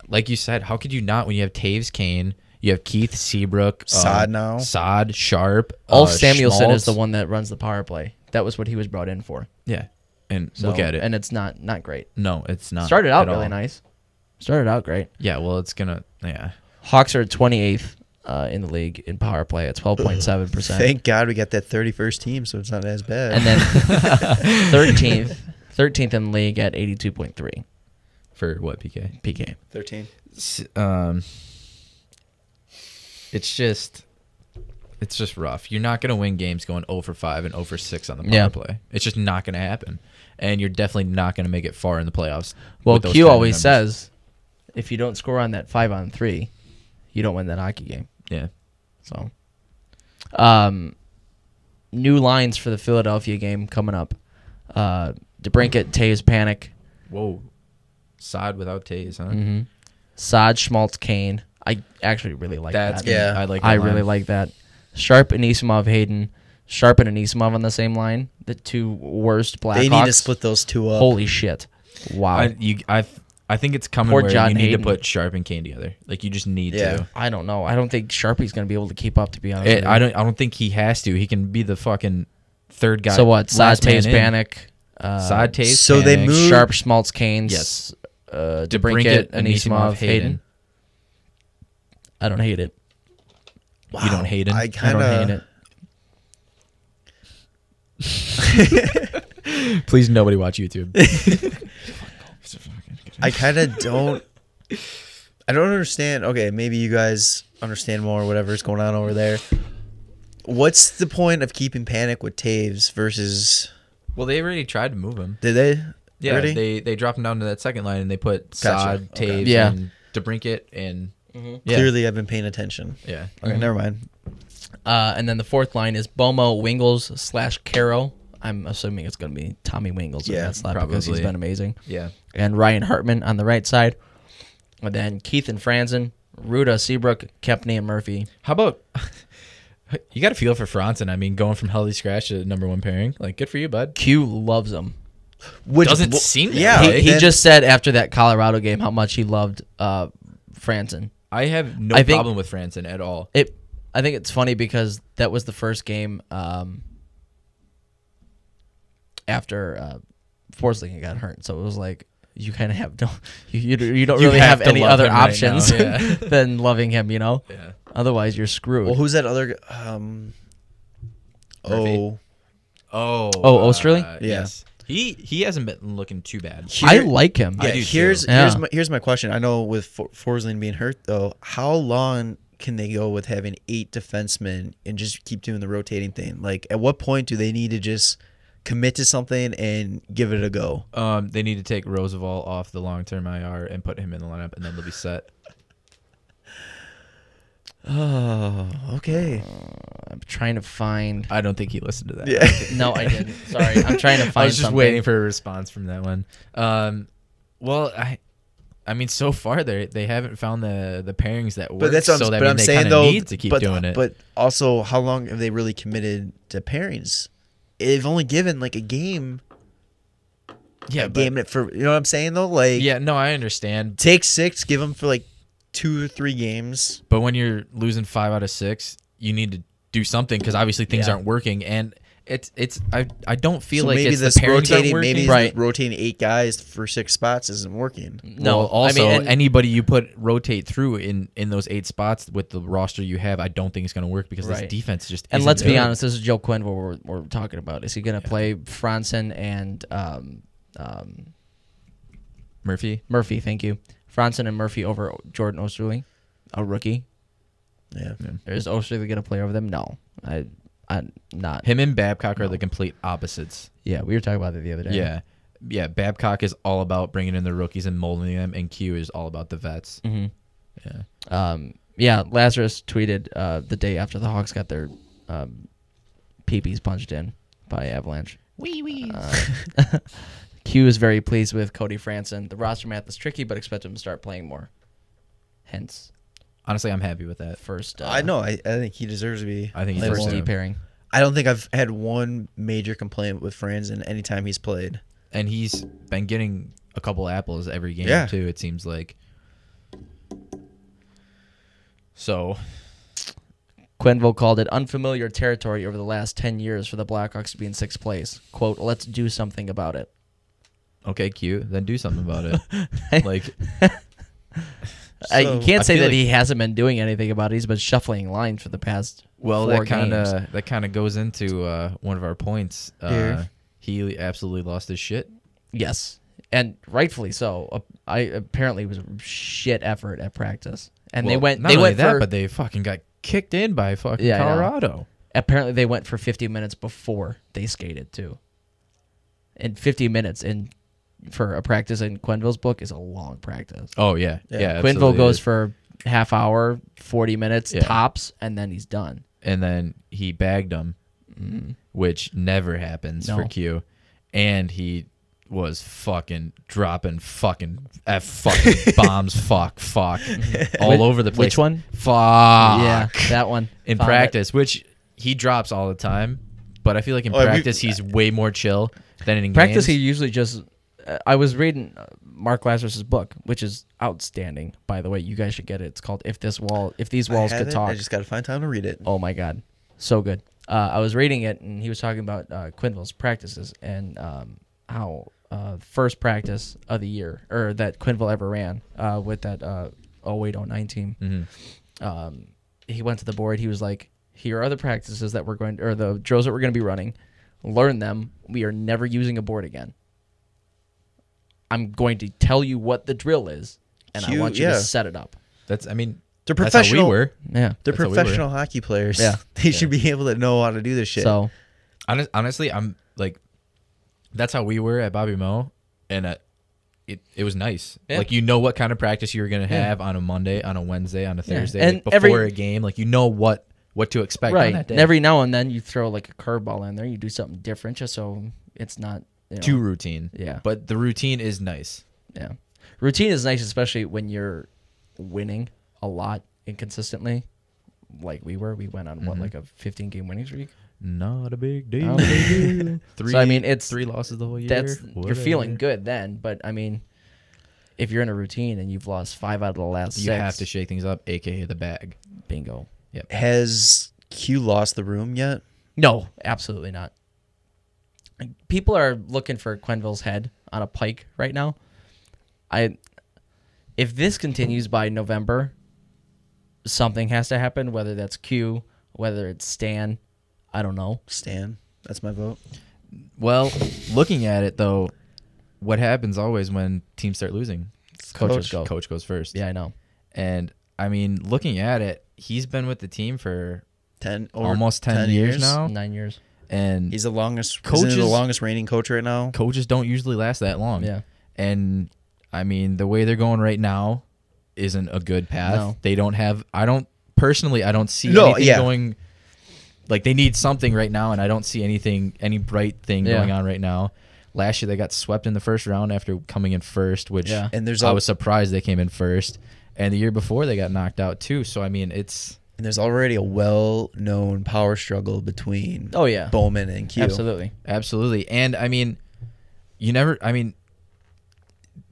S3: like you said, how could you not when you have Taves, Kane, you have Keith, Seabrook,
S4: Saad now.
S3: Saad, Sharp.
S2: Samuelson
S3: Schmaltz.
S2: is the one that runs the power play. That was what he was brought in for.
S3: Yeah, and
S2: So,
S3: look at it.
S2: And it's not great.
S3: No, it's not.
S2: Started out
S3: at
S2: really
S3: all.
S2: nice. Started out great.
S3: Yeah, well, it's gonna. Yeah,
S2: Hawks are 28th in the league in power play at 12.7%.
S4: Thank God we got that 31st team, so it's not as bad.
S2: And then 13th in the league at 82.3
S3: for what PK?
S2: PK.
S4: 13.
S3: It's just rough. You're not going to win games going 0 for 5 and 0 for 6 on the power
S2: Yeah.
S3: play. It's just not going to happen. And you're definitely not going to make it far in the playoffs.
S2: Well,
S3: with those
S2: Q
S3: kind of
S2: always
S3: numbers.
S2: says if you don't score on that 5-on-3, you don't win that hockey game.
S3: Yeah.
S2: So, new lines for the Philadelphia game coming up. DeBrincat, Taves, Panic.
S3: Whoa. Side without Taze, huh?
S2: Mm-hmm. Saad, Schmaltz, Kane. I actually really like
S3: That's
S2: that.
S3: good.
S4: Yeah.
S3: I like that
S2: I
S3: line.
S2: really like that. Sharp, Anisimov, Hayden. Sharp and Anisimov on the same line. The two worst Blackhawks.
S4: They need to split those two up.
S2: Holy shit! Wow.
S3: I think it's coming
S2: Poor
S3: where
S2: John
S3: you need
S2: Hayden.
S3: to put Sharp and Kane together. Like you just need
S4: Yeah.
S3: to.
S2: I don't know. I don't think Sharpie's going to be able to keep up. To be honest, with you.
S3: I don't think he has to. He can be the fucking third guy.
S2: So what? Saad,
S3: last man
S2: Taves,
S3: in.
S2: Panic.
S3: Side Taze.
S4: So they
S3: Panic.
S4: moved-
S2: Sharp, Schmaltz, Kane.
S3: Yes.
S2: DeBrincat, Anisimov, Hayden. I don't hate it.
S3: You don't hate him.
S4: I
S2: I
S4: kind
S2: don't hate
S4: of.
S2: it.
S3: Please, nobody watch YouTube.
S4: I kind of don't. I don't understand. Okay, maybe you guys understand more. Whatever's going on over there. What's the point of keeping Panic with Taves versus?
S3: Well, they already tried to move him.
S4: Did they?
S3: Yeah,
S4: already?
S3: they dropped him down to that second line and they put Saad,
S4: Okay.
S3: Taves,
S2: Yeah.
S3: and DeBrincat and yeah.
S4: Clearly, I've been paying attention.
S3: Yeah.
S4: Okay, never mind.
S2: And then the fourth line is Bomo, Wingles / Caro. I'm assuming it's going to be Tommy Wingles in
S4: Yeah,
S2: that slot because he's
S3: probably.
S2: been amazing.
S3: Yeah.
S2: And Ryan Hartman on the right side. And then Keith and Franzen, Ruda, Seabrook, Kepney, and Murphy.
S3: How about you got a feel for Franzen? I mean, going from healthy scratch to number one pairing, like good for you, bud.
S2: Q loves him.
S4: Which
S3: Doesn't seem that
S4: yeah,
S3: way.
S2: He
S4: then-
S2: just said after that Colorado game how much he loved Franzen.
S3: I have no
S2: I think-
S3: problem with Franzen at all.
S2: I think it's funny because that was the first game after Forsling got hurt, so it was like you kind of have you don't
S3: You
S2: really
S3: have
S2: have
S3: to
S2: any
S3: love
S2: other
S3: him right
S2: options
S3: now, yeah.
S2: than loving him, you know.
S3: Yeah.
S2: Otherwise, you're screwed.
S4: Well, who's that other?
S3: Murphy. Oh,
S2: Osterley?
S4: Yeah.
S3: Yes. He hasn't been looking too bad.
S2: I like him.
S3: I
S4: Yeah,
S3: do too.
S4: here's my question. I know with Forsling being hurt though, how long can they go with having 8 defensemen and just keep doing the rotating thing? Like, at what point do they need to just commit to something and give it a go?
S3: They need to take Roosevelt off the long-term IR and put him in the lineup, and then they'll be set.
S4: Oh, okay.
S2: I'm trying to find.
S3: I don't think he listened to that.
S4: Yeah.
S2: No, I didn't. Sorry, I'm trying to find.
S3: I was just
S2: something.
S3: waiting for a response from that one. Well, I mean, so far they haven't found the pairings that work.
S4: But that's what
S3: so that
S4: but
S3: mean
S4: I'm
S3: they
S4: saying
S3: kinda
S4: though.
S3: need to keep
S4: but,
S3: doing it.
S4: But also, how long have they really committed to pairings? They've only given like a game.
S3: yeah,
S4: A game for, you know what I'm saying though. Like,
S3: yeah, no, I understand.
S4: take 6, give them for like 2 or 3 games.
S3: But when you're losing 5 out of 6, you need to do something because obviously things
S2: Yeah.
S3: aren't working. And I don't feel
S4: So
S3: like
S4: maybe
S3: it's
S4: this
S3: the pairings aren't
S4: rotating,
S3: working.
S4: maybe
S2: Right.
S4: rotating 8 guys for 6 spots isn't working.
S2: No,
S3: Well, also
S2: I mean, and-
S3: anybody you rotate through in those 8 spots with the roster you have, I don't think it's going to work because
S2: Right.
S3: this defense just.
S2: And
S3: isn't
S2: let's be
S3: good.
S2: honest, this is Joe Quinn. What we're talking about. Is he going to play Franzen and
S3: Murphy.
S2: Murphy? Thank you, Franzen and Murphy over Jordan Osterley, a rookie.
S4: Yeah.
S2: Is Osterley going to play over them? No, I'm not.
S3: Him and Babcock are the complete opposites.
S2: Yeah, we were talking about it the other day.
S3: Yeah. Yeah, Babcock is all about bringing in the rookies and molding them, and Q is all about the vets.
S2: Mm-hmm.
S3: Yeah.
S2: Yeah, Lazarus tweeted the day after the Hawks got their peepees punched in by Avalanche.
S3: Wee.
S2: Q is very pleased with Cody Franson. The roster math is tricky, but expect him to start playing more. Hence,
S3: Honestly, I'm happy with that.
S2: first.
S4: I know. I think he deserves to be.
S3: I think he's
S2: First
S3: first
S2: D
S3: too.
S2: pairing.
S4: I don't think I've had one major complaint with Franzen anytime he's played.
S3: And he's been getting a couple apples every game
S4: Yeah.
S3: too, it seems like. So,
S2: Quenneville called it unfamiliar territory over the last 10 years for the Blackhawks to be in 6th place. Quote, let's do something about it.
S3: okay, Q, then do something about it. Like,
S2: You
S4: So,
S2: can't
S3: I
S2: say
S3: feel
S2: that
S3: like-
S2: he hasn't been doing anything about it. He's been shuffling lines for the past
S3: well,
S2: 4
S3: that kind of goes into one of our points.
S4: Here.
S3: He absolutely lost his shit.
S2: Yes, and rightfully so. I apparently it was a shit effort at practice, and they
S3: Well,
S2: went.
S3: Not
S2: They
S3: only
S2: went
S3: that,
S2: for.
S3: but they fucking got kicked in by fucking
S2: Yeah, I know.
S3: Colorado.
S2: Apparently, they went for 50 minutes before they skated too. And 50 minutes for a practice in Quenneville's book is a long practice.
S3: Oh yeah,
S4: Yeah.
S3: yeah.
S2: Quenneville
S3: absolutely
S2: goes
S3: is.
S2: for half hour, 40 minutes
S3: Yeah.
S2: tops, and then he's done.
S3: and then he bagged him, which never happens for
S2: No.
S3: Q, and he was fucking dropping fucking bombs, fuck, all over the place.
S2: Which one?
S3: Fuck.
S2: Yeah, that one.
S3: In
S2: Found it.
S3: practice, which he drops all the time, but I feel like in
S4: Oh, have you-
S3: practice he's way more chill than in
S2: Practice,
S3: games.
S2: he usually just. I was reading Mark Lazarus's book, which is outstanding, by the way. You guys should get it. It's called If These Walls
S4: I
S2: Could
S4: haven't,
S2: Talk.
S4: I just got to find time to read it.
S2: Oh my god, so good. I was reading it, and he was talking about Quenneville's practices and how first practice of the year, or that Quenneville ever ran with that 08-09 team. He went to the board. He was like, "Here are the practices that we're going, or the drills that we're going to be running. Learn them. We are never using a board again. I'm going to tell you what the drill is, and I want you to set it up."
S3: That's, I mean,
S4: They're
S3: that's how we
S4: professional.
S3: were.
S2: Yeah.
S4: They're
S3: That's how we were.
S4: professional hockey players.
S2: Yeah.
S4: They should be able to know how to do this shit.
S2: So
S3: Honestly, I'm like, that's how we were at Bobby Moe, and it was nice.
S2: Yeah.
S3: Like, what kind of practice you were going to have on a Monday, on a Wednesday, on a Thursday,
S2: And
S3: like before a game. Like, what to expect on that day.
S2: And every now and then you throw like a curveball in there. You do something different just so it's not
S3: too routine.
S2: Yeah.
S3: But the routine is nice.
S2: Yeah. Routine is nice, especially when you're winning a lot inconsistently. Like we were. We went on, like a 15-game winning streak?
S3: Not a big deal.
S2: Not a big deal. So, I mean, it's
S3: 3 losses the whole year.
S2: You're feeling good then. But, I mean, if you're in a routine and you've lost 5 out of the last 6.
S3: You have to shake things up, a.k.a. the bag.
S2: Bingo.
S3: Yep.
S4: Has Q lost the room yet?
S2: No, absolutely not. People are looking for Quenneville's head on a pike right now. If this continues by November, something has to happen, whether that's Q, whether it's Stan. I don't know.
S4: Stan. That's my vote.
S3: Well, looking at it, though, what happens always when teams start losing? Coach goes first.
S2: Yeah, I know.
S3: And, I mean, looking at it, he's been with the team for almost 10
S4: 10
S3: years
S4: years
S3: now.
S2: 9 years.
S3: And
S4: He's the longest reigning coach right now.
S3: coaches don't usually last that long.
S2: Yeah.
S3: And, I mean, the way they're going right now isn't a good path.
S2: No.
S3: They don't have – I don't see anything going – like, they need something right now, and I don't see any bright thing going on right now. Last year, they got swept in the first round after coming in first, which
S4: And
S3: I was surprised they came in first. And the year before, they got knocked out, too. So, I mean, it's...
S4: And there's already a well-known power struggle between Bowman and Q.
S3: Absolutely. And, I mean,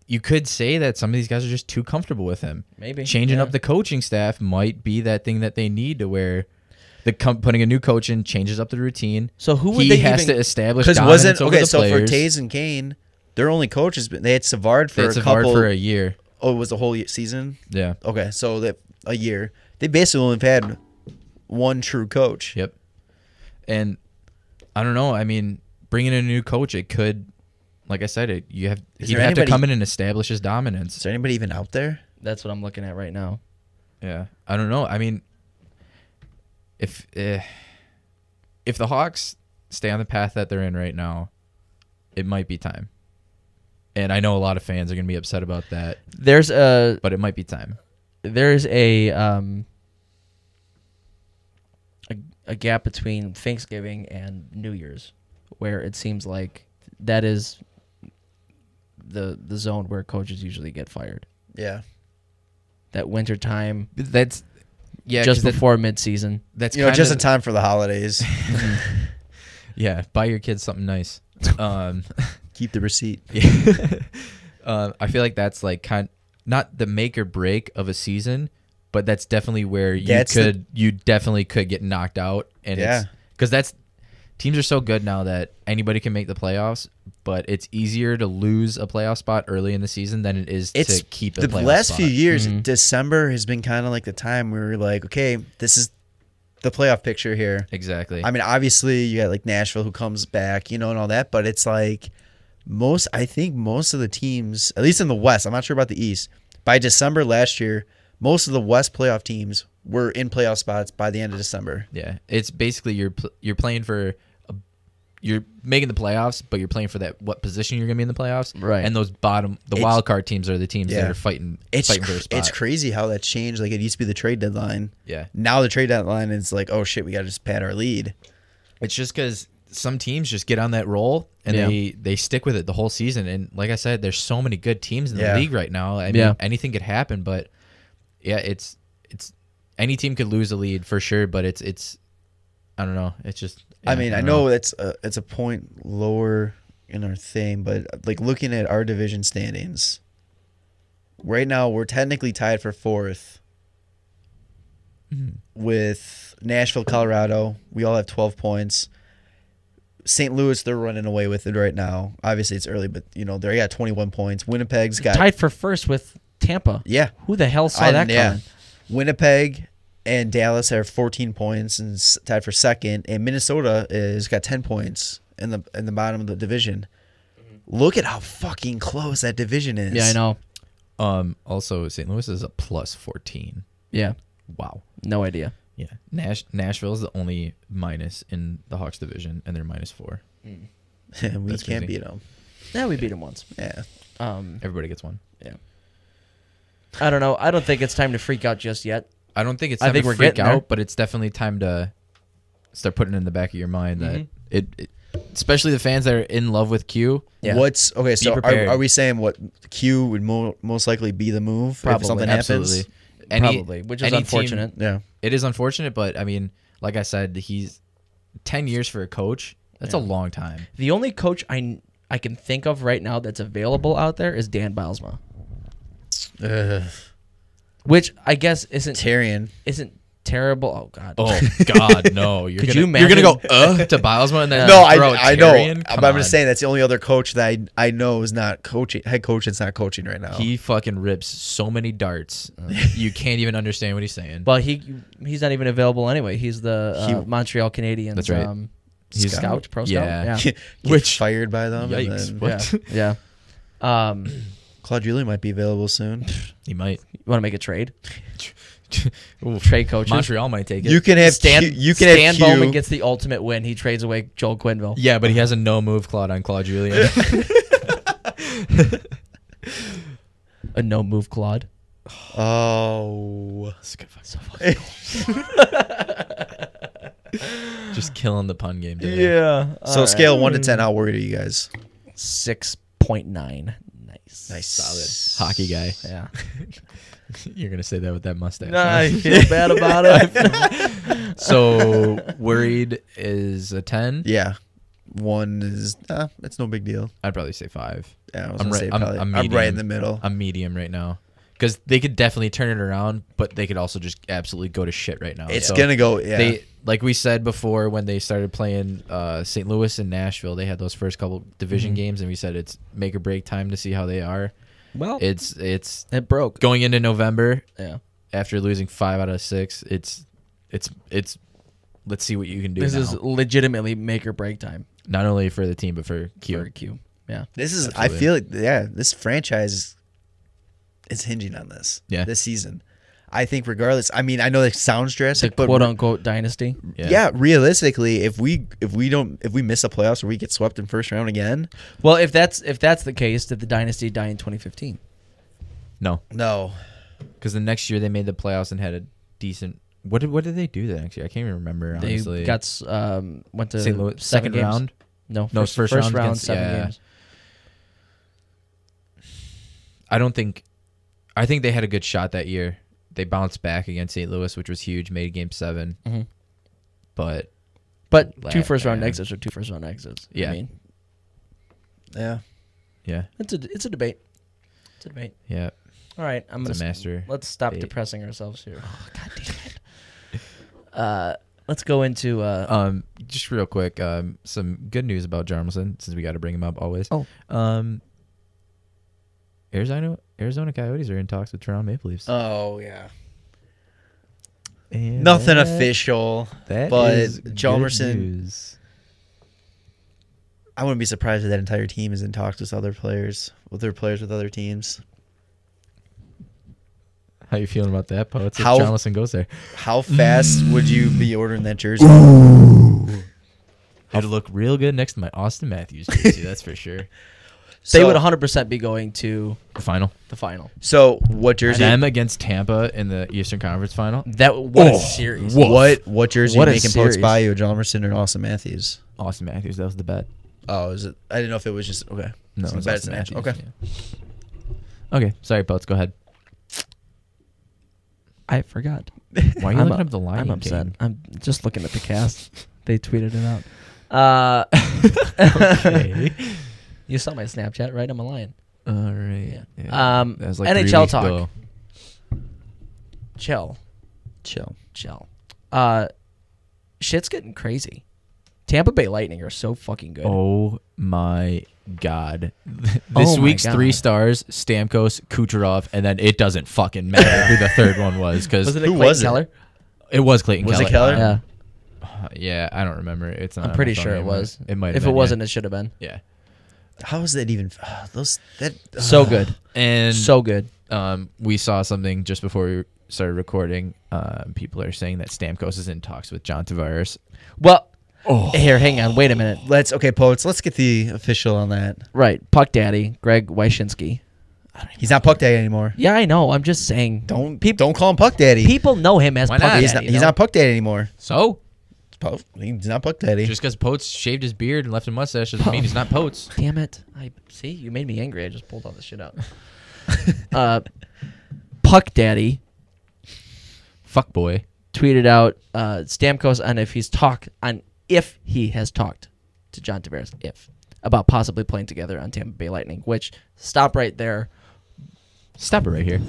S3: you could say that some of these guys are just too comfortable with him.
S2: Maybe.
S3: Changing up the coaching staff might be that thing that they need to where... putting a new coach in changes up the routine.
S2: So who would
S3: he
S2: they
S3: has
S2: even,
S3: to establish dominance over the
S4: so
S3: players.
S4: for Taze and Kane, their only coaches, they had Savard for
S3: for a year.
S4: Oh, it was a whole season?
S3: Yeah.
S4: Okay, so a year. They basically only had one true coach.
S3: Yep. And I don't know. I mean, bringing in a new coach, it could, like I said, he'd have to come in and establish his dominance.
S4: Is there anybody even out there?
S2: That's what I'm looking at right now.
S3: Yeah. I don't know. I mean, if the Hawks stay on the path that they're in right now, it might be time. And I know a lot of fans are going to be upset about that. But it might be time.
S2: There's a gap between Thanksgiving and New Year's where it seems like that is the zone where coaches usually get fired.
S4: Yeah.
S2: That winter time.
S3: That's
S2: just before midseason.
S3: That's
S4: just in time for the holidays.
S3: Yeah, buy your kids something nice.
S4: Keep the receipt.
S3: I feel like that's like not the make or break of a season, but that's definitely where you definitely could get knocked out. And it's because teams are so good now that anybody can make the playoffs, but it's easier to lose a playoff spot early in the season than it is to keep a playoff spot.
S4: The last few years, December has been kind of like the time where we're like, okay, this is the playoff picture here.
S3: Exactly.
S4: I mean, obviously you got like Nashville who comes back, and all that, but it's like I think most of the teams, at least in the West, I'm not sure about the East, by December last year, most of the West playoff teams were in playoff spots by the end of December.
S3: Yeah, it's basically you're playing for you're making the playoffs, but you're playing for what position you're going to be in the playoffs.
S2: Right.
S3: And those wild card teams are the teams that are fighting for a spot.
S4: It's crazy how that changed. Like, it used to be the trade deadline.
S3: Yeah.
S4: Now the trade deadline is like, oh shit, we got to just pad our lead.
S3: It's just because some teams just get on that roll and they stick with it the whole season. And like I said, there's so many good teams in the league right now. I mean, anything could happen, but it's any team could lose a lead for sure. But it's I don't know. It's just.
S4: I mean, I know it's a point lower in our thing, but like looking at our division standings, right now we're technically tied for 4th with Nashville, Colorado. We all have 12 points. St. Louis, they're running away with it right now. Obviously, it's early, but they got 21 points. Winnipeg's got
S2: tied for first with Tampa.
S4: Yeah,
S2: who the hell saw that coming?
S4: Winnipeg and Dallas have 14 points and tied for second, and Minnesota is got 10 points in the bottom of the division. Look at how fucking close that division is.
S2: Yeah, I know.
S3: Also, St. Louis is a plus 14.
S2: Yeah.
S3: Wow.
S2: No idea.
S3: Yeah. Nashville is the only minus in the Hawks division, and they're -4.
S4: We can't beat them.
S2: Yeah, we beat him once.
S4: Yeah.
S3: Everybody gets one.
S2: Yeah. I don't know. I don't think it's time to freak out just yet.
S3: I don't think it's
S2: I
S3: time
S2: think
S3: to
S2: we're
S3: freak
S2: getting there.
S3: out, but it's definitely time to start putting it in the back of your mind that it especially the fans that are in love with Q.
S2: Yeah.
S4: What's okay? So
S3: prepared.
S4: are we saying what Q would most likely be the move
S2: Probably.
S4: if something
S3: Absolutely.
S4: happens?
S2: Probably, which is
S3: any
S2: unfortunate.
S4: Yeah.
S3: It is unfortunate, but I mean, like I said, he's 10 years for a coach. That's a long time.
S2: The only coach I can think of right now that's available out there is Dan Bylsma, which I guess isn't terrible. Oh God.
S3: Oh God, no!
S2: Could you
S3: you're gonna go
S2: imagine?
S3: to Bylsma and then
S4: No,
S3: throw
S4: I know.
S3: Tyrion?
S4: But
S3: Come
S4: I'm
S3: on.
S4: just saying that's the only other coach that I know is not coaching. Head coach that's not coaching right now.
S3: He fucking rips so many darts. You can't even understand what he's saying.
S2: Well, he's not even available anyway. He's the Montreal Canadiens.
S3: That's right.
S2: He's scout, pro scout.
S3: Yeah.
S2: Yeah.
S4: Which fired by them.
S3: Yikes!
S4: And then
S3: What?
S2: Yeah.
S4: Claude Julien might be available soon.
S3: He might.
S2: You want to make a trade?
S3: Oof.
S2: Trade coaches.
S3: Montreal might take it.
S4: You can have
S2: Stan.
S4: Q, you can
S2: Stan
S4: have Q.
S2: Bowman gets the ultimate win. He trades away Joel Quenneville.
S3: Yeah, but he has a no move clause on Claude Julien.
S2: A no move Claude.
S4: Oh.
S3: That's a good fucking-
S2: So fucking
S3: Just killing the pun game today.
S2: yeah.
S4: So scale 1 to 10, how worried are you guys?
S2: 6.9. Nice.
S3: Solid. Hockey guy.
S2: Yeah.
S3: You're going to say that with that mustache.
S2: I feel bad about it.
S3: So worried is a 10.
S4: Yeah. 1 is it's no big deal.
S3: I'd probably say 5.
S4: Yeah, I was
S3: I'm
S4: gonna say
S3: right-
S4: probably.
S3: I'm
S4: I'm right in
S3: medium.
S4: the middle.
S3: I'm medium right now. Because they could definitely turn it around, but they could also just absolutely go to shit right now.
S4: It's
S3: So
S4: gonna go. Yeah.
S3: They, like we said before, when they started playing St. Louis and Nashville, they had those first couple division games, and we said it's make or break time to see how they are.
S2: Well,
S3: It's
S2: it broke.
S3: going into November
S2: Yeah.
S3: after losing 5 out of 6. It's let's see what you can do.
S2: This
S3: now.
S2: is legitimately make or break time
S3: Not only for the team but for Q.
S2: for Q. Yeah.
S4: This is.
S3: Absolutely.
S4: I feel like this franchise is hinging on this.
S3: Yeah.
S4: This season, I think regardless. I mean, I know that sounds
S2: The
S4: drastic, but
S2: quote unquote dynasty.
S4: yeah, realistically, if we miss the playoffs or we get swept in first round again,
S2: Well, if that's the case, did the dynasty die in 2015?
S3: No,
S4: no.
S3: because the next year they made the playoffs and had a decent. What did they do the next year? I can't even remember. Honestly,
S2: They got went to
S3: St. Louis
S2: seven
S3: second
S2: games.
S3: round.
S2: No,
S3: No,
S2: first
S3: first
S2: round,
S3: round against-
S2: 7
S3: yeah.
S2: games.
S3: I think they had a good shot that year. They bounced back against St. Louis, which was huge. Made game 7,
S2: Mhm.
S3: but
S2: But
S3: La-
S2: 2 first round
S3: yeah.
S2: exits are 2 first round exits.
S3: Yeah.
S2: I mean,
S4: Yeah.
S3: yeah,
S2: it's a debate. It's a debate.
S3: yeah,
S2: All right, I'm
S3: it's a
S2: gonna
S3: master.
S2: let's stop
S3: debate.
S2: depressing ourselves here. Oh, God damn it. Let's go into
S3: Just real quick, some good news about Jarmelson, since we got to bring him up always.
S2: Oh.
S3: Arizona Coyotes are in talks with Toronto Maple Leafs.
S4: Oh yeah.
S3: And
S4: Nothing
S3: that-
S4: official,
S3: that
S4: but
S3: is good
S4: Hjalmarsson.
S3: news.
S4: I wouldn't be surprised if that entire team is in talks with other players, with other teams.
S3: How you feeling about that, Poetzy?
S4: How-
S3: Jarmelson goes there.
S4: How fast would you be ordering that jersey?
S3: It'll look real good next to my Austin Matthews jersey, that's for sure.
S2: they
S4: So-
S2: would 100% be going to
S3: The final.
S2: the final.
S4: So what jersey?
S3: Them against Tampa in the Eastern Conference final.
S2: What
S3: Oh,
S2: a series.
S3: whoa.
S4: What jersey
S2: What
S4: are
S2: a
S4: you making
S2: series.
S4: Poets by you, Hjalmarsson or Austin Matthews?
S3: Austin Matthews, that was the bet.
S4: Oh, is it? I didn't know if it was just okay.
S3: No,
S4: So
S3: it's
S4: that's
S3: Austin
S4: a match.
S3: Matthews.
S4: Okay.
S3: Yeah. Okay, sorry, Poets, go ahead.
S2: I forgot.
S3: Why are you
S2: I'm
S3: looking up the line?
S2: I'm upset.
S3: King?
S2: I'm just looking at the cast. They tweeted it out.
S3: Okay.
S2: You saw my Snapchat, right? I'm a lion.
S3: All right.
S2: Yeah.
S3: Yeah. That was like 3
S2: NHL
S3: weeks
S2: talk.
S3: ago.
S2: Chill.
S4: Chill.
S2: Shit's getting crazy. Tampa Bay Lightning are so fucking good.
S3: Oh my God. This
S2: Oh my
S3: week's
S2: God.
S3: 3 stars, Stamkos, Kucherov, and then it doesn't fucking matter who the third one was. Because
S2: Was it
S4: Who
S2: Clayton
S4: was it?
S2: Keller?
S3: it was Clayton
S4: Was
S3: Keller.
S4: it Keller?
S2: Yeah.
S3: Yeah, I don't remember. It's not
S2: I'm
S3: on
S2: pretty
S3: my phone
S2: sure it
S3: anymore.
S2: was.
S3: It might have
S2: If
S3: been,
S2: it wasn't,
S3: yeah.
S2: it should have been.
S3: Yeah.
S4: How is that even?
S2: So good.
S3: And
S2: So good.
S3: we saw something just before we started recording. People are saying that Stamkos is in talks with John Tavares.
S2: Well, Here, hang on. Wait a minute.
S4: Let's get the official on that.
S2: Right. Puck Daddy, Greg Wyshynski.
S4: He's not Puck Daddy anymore.
S2: Yeah, I know. I'm just saying.
S4: Don't call him Puck Daddy.
S2: People know him as
S3: Why
S2: Puck
S3: not?
S2: Daddy.
S4: He's not Puck Daddy anymore.
S3: So
S4: He's not Puck Daddy.
S3: just because Poets shaved his beard and left a mustache doesn't mean he's not Poets.
S2: Damn it. See, you made me angry. I just pulled all this shit out. Puck Daddy
S3: Fuck boy.
S2: tweeted out Stamkos on if he has talked to John Tavares about possibly playing together on Tampa Bay Lightning. Which stop right there.
S3: Stop it right here.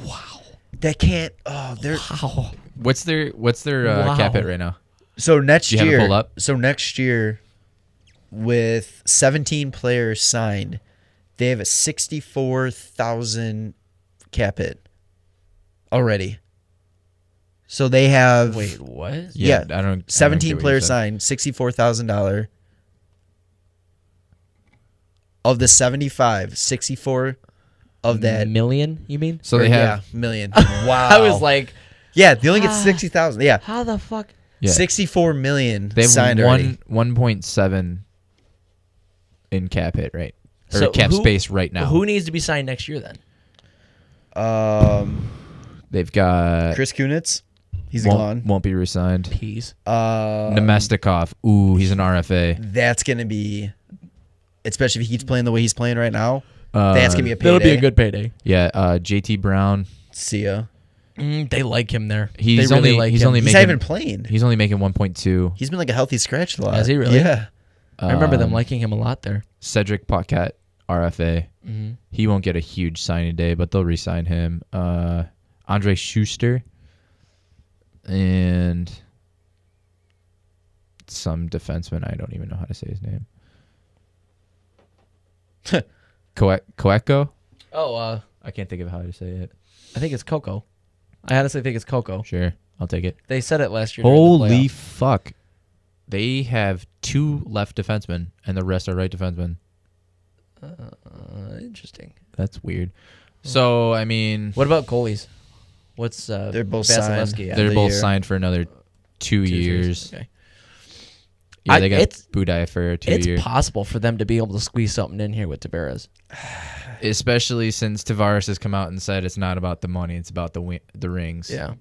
S4: That can't. Oh, they're.
S2: Wow.
S3: What's their
S2: Wow.
S3: cap hit right now?
S4: So next
S3: Do you have it
S4: year.
S3: pulled up?
S4: So next year, with 17 players signed, they have a 64,000 cap hit already. So they have.
S2: Wait, what?
S4: Yeah,
S3: I don't.
S4: 17
S3: I don't get what you
S4: players
S3: said.
S4: signed, $64,000. Of the 75, 64 of that.
S2: million, you mean?
S3: So they have
S4: million. Wow.
S2: I was like,
S4: yeah, they only get 60,000. Yeah.
S2: how the fuck?
S4: 64 million
S3: they have
S4: signed already.
S3: 1.7 in cap hit, right? Or
S2: So
S3: cap
S2: who-
S3: space right now.
S2: Who needs to be signed next year then?
S3: They've got
S4: Chris Kunitz. He's gone.
S3: won't be resigned.
S2: Peas.
S3: Nemestikov. Ooh, he's an RFA.
S4: That's going to be, especially if he keeps playing the way he's playing right now, that's going to be a payday.
S2: That'll be a good payday.
S3: Yeah, JT Brown.
S4: See ya.
S2: They like him there.
S3: He's
S2: they really
S3: only
S2: like
S3: he's
S2: him.
S3: only
S4: He's
S3: making
S4: not even playing.
S3: he's only making 1.2.
S4: He's been like a healthy scratch a lot.
S2: Has he really?
S4: Yeah.
S2: I remember them liking him a lot there.
S3: Cedric Paquette, RFA.
S2: Mm-hmm.
S3: He won't get a huge signing day, but they'll re-sign him. Andre Schuster and some defenseman. I don't even know how to say his name. Coeco?
S2: Oh,
S3: I can't think of how to say it.
S2: I think it's Coco. I honestly think it's Coco.
S3: Sure, I'll take it.
S2: They said it last year. during the
S3: Holy
S2: playoff.
S3: fuck. They have 2 left defensemen, and the rest are right defensemen.
S2: Interesting.
S3: That's weird. So, I mean,
S2: What about goalies? What's
S4: They're both signed.
S2: Vasilevsky at?
S3: they're
S4: the
S3: both
S4: year.
S3: signed for another 2
S2: 2
S3: years.
S2: Okay.
S3: Yeah, they got
S2: it's
S3: Budai for 2
S2: It's
S3: years.
S2: possible for them to be able to squeeze something in here with Tavares.
S3: Especially since Tavares has come out and said it's not about the money, it's about the rings.
S2: Yeah.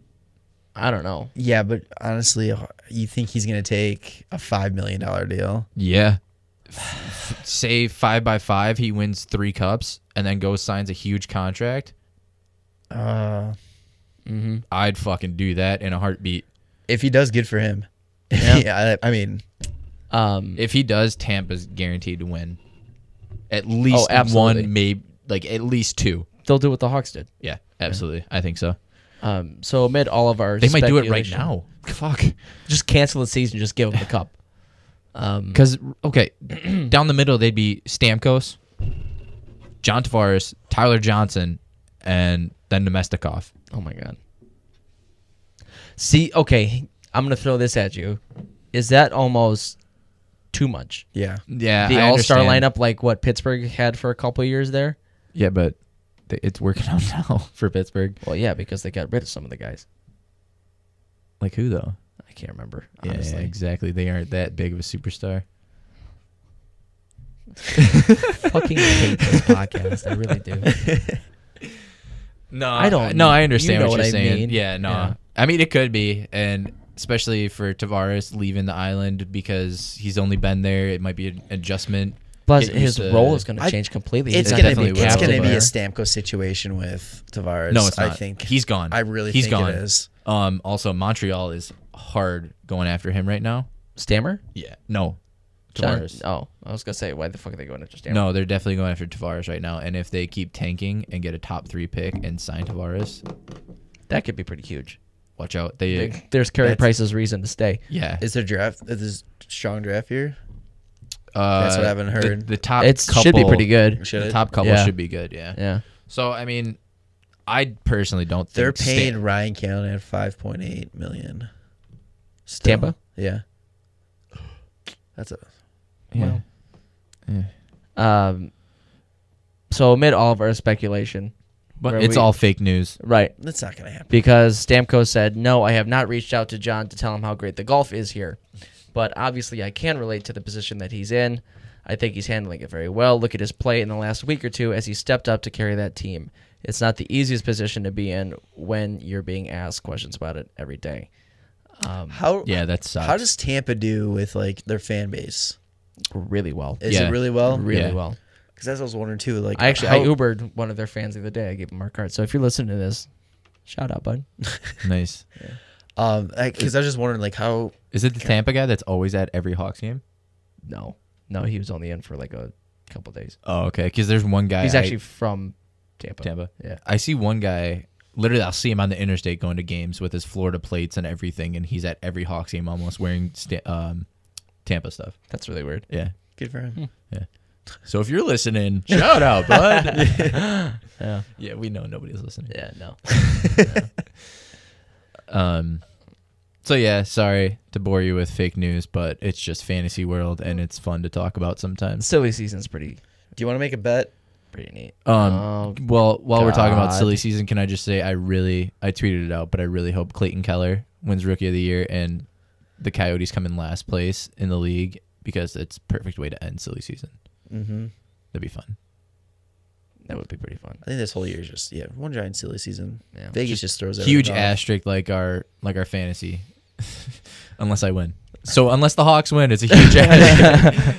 S2: I don't know.
S4: Yeah, but honestly, you think he's going to take a $5 million deal?
S3: Yeah. Say 5x5, he wins 3 cups and then goes signs a huge contract.
S2: Mm-hmm.
S3: I'd fucking do that in a heartbeat.
S4: If he does, good for him.
S2: Yeah.
S4: Yeah, I mean,
S3: If he does, Tampa's guaranteed to win. At least
S2: absolutely.
S3: one, maybe like at least 2.
S2: they'll do what the Hawks did.
S3: Yeah, absolutely. I think so.
S2: So amid all of our
S3: They might do it right
S2: speculation-
S3: now. Fuck.
S2: Just cancel the season. Just give them the cup.
S3: Because, okay, down the middle, they'd be Stamkos, John Tavares, Tyler Johnson, and then Nemestikov.
S2: Oh my god. See, okay, I'm gonna throw this at you. Is that almost too much?
S4: yeah.
S3: Yeah,
S2: The
S3: I
S2: all-star
S3: understand.
S2: lineup, like what Pittsburgh had for a couple of years there.
S3: Yeah, but it's working out now for Pittsburgh.
S2: Well, yeah, because they got rid of some of the guys.
S3: Like who, though?
S2: I can't remember.
S3: Yeah,
S2: Honestly,
S3: exactly. They aren't that big of a superstar.
S2: fucking hate this podcast. I really do.
S3: No,
S2: I don't-
S3: No, I understand
S2: you know
S3: what you're
S2: what I
S3: saying.
S2: mean.
S3: Yeah, no.
S2: Yeah.
S3: I mean, it could be, and especially for Tavares leaving the island because he's only been there. It might be an adjustment.
S2: Plus,
S3: Get
S2: his
S3: used to-
S2: role is going to
S4: I-
S2: change completely.
S4: It's
S3: It
S2: He's
S4: gonna
S3: definitely
S4: be it's
S3: will.
S4: gonna be a
S2: there.
S4: Stamkos situation with Tavares.
S3: No, it's not.
S4: I think
S3: He's gone.
S4: I really
S3: he's
S4: think
S3: gone.
S4: it is.
S3: Also, Montreal is hard going after him right now.
S2: Stammer.
S3: Yeah. No.
S2: John-
S3: Tavares.
S2: Oh, I was gonna say, why the fuck are they going after Stammer?
S3: No, they're definitely going after Tavares right now. And if they keep tanking and get a top 3 pick and sign Tavares,
S2: That could be pretty huge.
S3: watch out.
S2: There's Carey
S4: That's-
S2: Price's reason to stay.
S3: Yeah.
S4: Is there draft? Is this strong draft here? That's what I haven't heard.
S3: The top
S2: It
S3: couple
S2: should be pretty good.
S4: Should
S3: The
S4: it?
S3: top couple
S2: Yeah.
S3: should be good. Yeah.
S2: Yeah.
S3: So I mean, I personally don't think
S4: They're paying Ryan Callahan $5.8 million. Still.
S2: Tampa?
S4: Yeah. That's a
S3: Yeah.
S2: So amid all of our speculation,
S3: But
S2: where
S3: it's
S2: we-
S3: all fake news.
S2: right?
S4: that's not gonna happen.
S2: Because Stamkos said, "No, I have not reached out to John to tell him how great the golf is here." but obviously I can relate to the position that he's in. I think he's handling it very well. Look at his play in the last week or two as he stepped up to carry that team. It's not the easiest position to be in when you're being asked questions about it every day.
S3: That sucks.
S4: How does Tampa do with like their fan base?
S2: Really well.
S4: Is it really well?
S2: Really well.
S4: Because that's what I was wondering too. Like,
S2: I Ubered one of their fans the other day. I gave him our card. So if you're listening to this, shout out, bud.
S3: Nice.
S4: Because I was just wondering, like, how
S3: is it the Tampa guy that's always at every Hawks game?
S2: No, he was only in for like a couple days.
S3: Oh, okay. Because there's one guy.
S2: He's actually from Tampa.
S3: Yeah. I see one guy. Literally, I'll see him on the interstate going to games with his Florida plates and everything, and he's at every Hawks game almost wearing Tampa stuff.
S2: That's really weird.
S3: Yeah.
S4: good for him.
S3: Yeah. So if you're listening, shout out, bud.
S2: Yeah.
S3: Yeah, we know nobody's listening.
S2: Yeah, no.
S3: So yeah, sorry to bore you with fake news, but it's just fantasy world and it's fun to talk about sometimes.
S2: Silly season's pretty
S4: Do you want to make a bet?
S2: neat.
S3: Well, while we're talking about
S2: God.
S3: silly season, can I just say I tweeted it out, but I really hope Clayton Keller wins Rookie of the Year and the Coyotes come in last place in the league because it's a perfect way to end silly season.
S4: Mm-hmm.
S3: That'd be fun.
S2: That would be pretty fun.
S4: I think this whole year is just one giant silly season.
S2: Yeah.
S4: Vegas just throws it
S3: Huge asterisk like our fantasy, unless I win. So unless the Hawks win, it's a huge asterisk.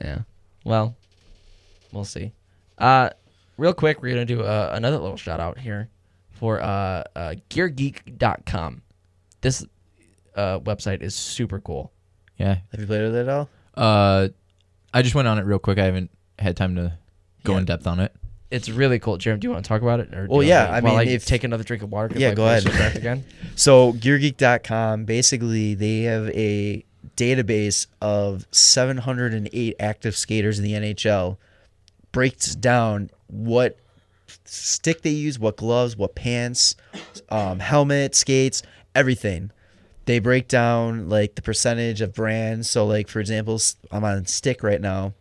S2: Yeah. Well, we'll see. Real quick, we're going to do another little shout out here for geargeek.com. This website is super cool.
S3: Yeah.
S4: Have you played with it at all?
S3: I just went on it real quick. I haven't had time to go in depth on it.
S2: It's really cool. Jarom, do you want to talk about it? Or
S4: Well,
S2: do you
S4: yeah,
S2: want
S4: I
S2: while
S4: mean,
S2: I
S4: if-
S2: take another drink of water. 'cause
S4: Yeah,
S2: my
S4: go
S2: voice
S4: ahead.
S2: is cracked again.
S4: So geargeek.com, basically they have a database of 708 active skaters in the NHL. Breaks down what stick they use, what gloves, what pants, helmet, skates, everything. They break down like the percentage of brands. So like, for example, I'm on stick right now.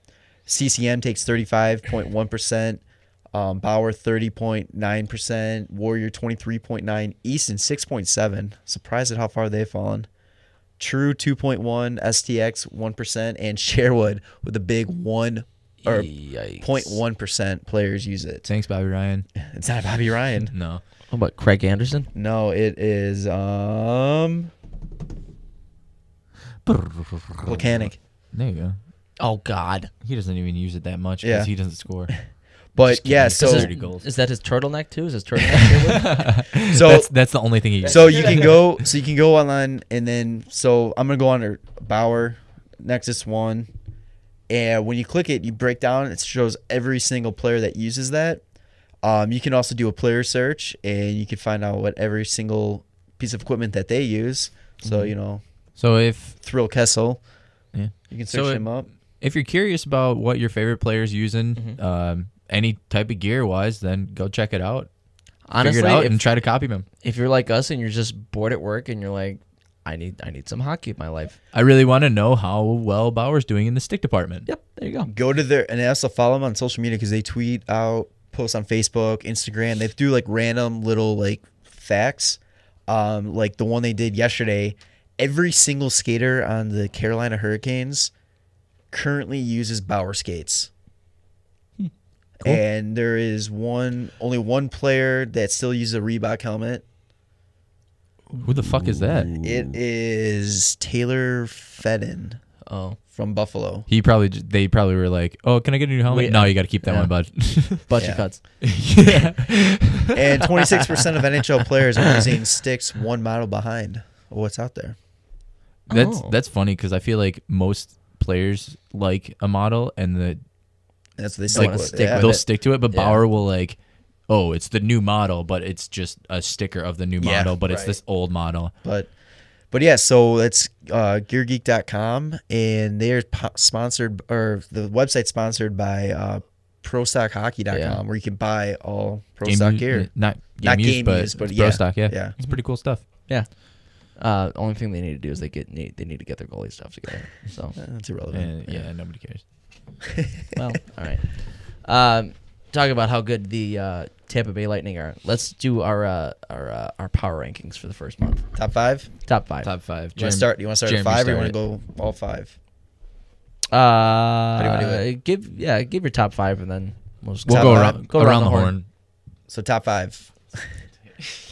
S4: CCM takes 35.1%. Bauer 30.9%, Warrior 23.9%, Easton 6.7%. Surprised at how far they've fallen. True 2.1%, STX 1%, and Sherwood with a big 0.1% players use it.
S3: Thanks, Bobby Ryan.
S4: It's not Bobby Ryan.
S3: No.
S2: How about Craig Anderson?
S4: No, it is Volcanic.
S3: There you go.
S2: Oh, God.
S3: He doesn't even use it that much because
S4: Yeah.
S3: he doesn't score.
S4: But
S3: kidding.
S4: yeah,
S3: It's
S4: so
S3: 30 goals.
S2: Is that his turtleneck, too? Is his turtleneck Sherwood?
S4: so
S3: That's the only thing he uses.
S4: So you can go online and then I'm gonna go on Bauer Nexus 1, and when you click it, you break down. It shows every single player that uses that. You can also do a player search, and you can find out what every single piece of equipment that they use. So
S3: So if
S4: Thrill Kessel,
S3: Yeah.
S4: you can search him up.
S3: if you're curious about what your favorite player's using, any type of gear wise, then go check it out.
S2: Honestly,
S3: Figure it out and try to copy them.
S2: if you're like us and you're just bored at work and you're like, I need some hockey in my life.
S3: I really want to know how well Bauer's doing in the stick department.
S2: Yep, there you go.
S4: Go to their and also follow them on social media because they tweet out, post on Facebook, Instagram. They do like random little like facts. Like the one they did yesterday. Every single skater on the Carolina Hurricanes currently uses Bauer skates.
S2: Cool.
S4: And there is only one player that still uses a Reebok helmet.
S3: Who the fuck is that?
S4: It is Taylor Fedden
S2: Oh,
S4: from Buffalo.
S3: They probably were like, "Oh, can I get a new helmet?"
S2: Wait,
S3: no, you got to keep that
S2: yeah.
S3: one, bud.
S2: bunch
S4: Yeah.
S2: of cuts.
S4: And 26% of NHL players are using sticks one model behind what's out there.
S3: That's funny because I feel like most players like a model and
S4: That's what they
S2: Don't wanna
S4: with.
S2: stick
S4: Yeah.
S2: with
S3: they'll
S2: it.
S3: stick to it. But
S2: Yeah.
S3: Bauer will like, "Oh, it's the new model, but it's just a sticker of the new
S4: Yeah,
S3: model, but it's
S4: right.
S3: this old model."
S4: But yeah, so it's geargeek.com, and they're sponsored, or the website's sponsored by ProStockHockey.com,
S2: Yeah.
S4: where you can buy all Pro Stock gear.
S3: Not
S4: Not
S3: game
S4: game
S3: used,
S4: used, but
S3: but
S4: yeah.
S3: Pro Stock. Yeah,
S4: Yeah.
S3: it's pretty cool stuff.
S2: Yeah. Only thing they need to do is they need to get their goalie stuff together. So,
S4: That's irrelevant.
S3: Yeah, nobody cares.
S2: well, all right. talk about how good the Tampa Bay Lightning are. Let's do our power rankings for the first month.
S4: Top 5?
S2: Top 5.
S3: Top 5.
S4: You want to start at
S3: Jeremy
S4: 5 or you want
S3: started.
S4: to go all 5?
S2: How
S4: do you wanna do
S2: give your top 5 and then we'll
S3: We'll
S4: Top
S3: go
S4: five.
S3: around the horn.
S4: So top 5.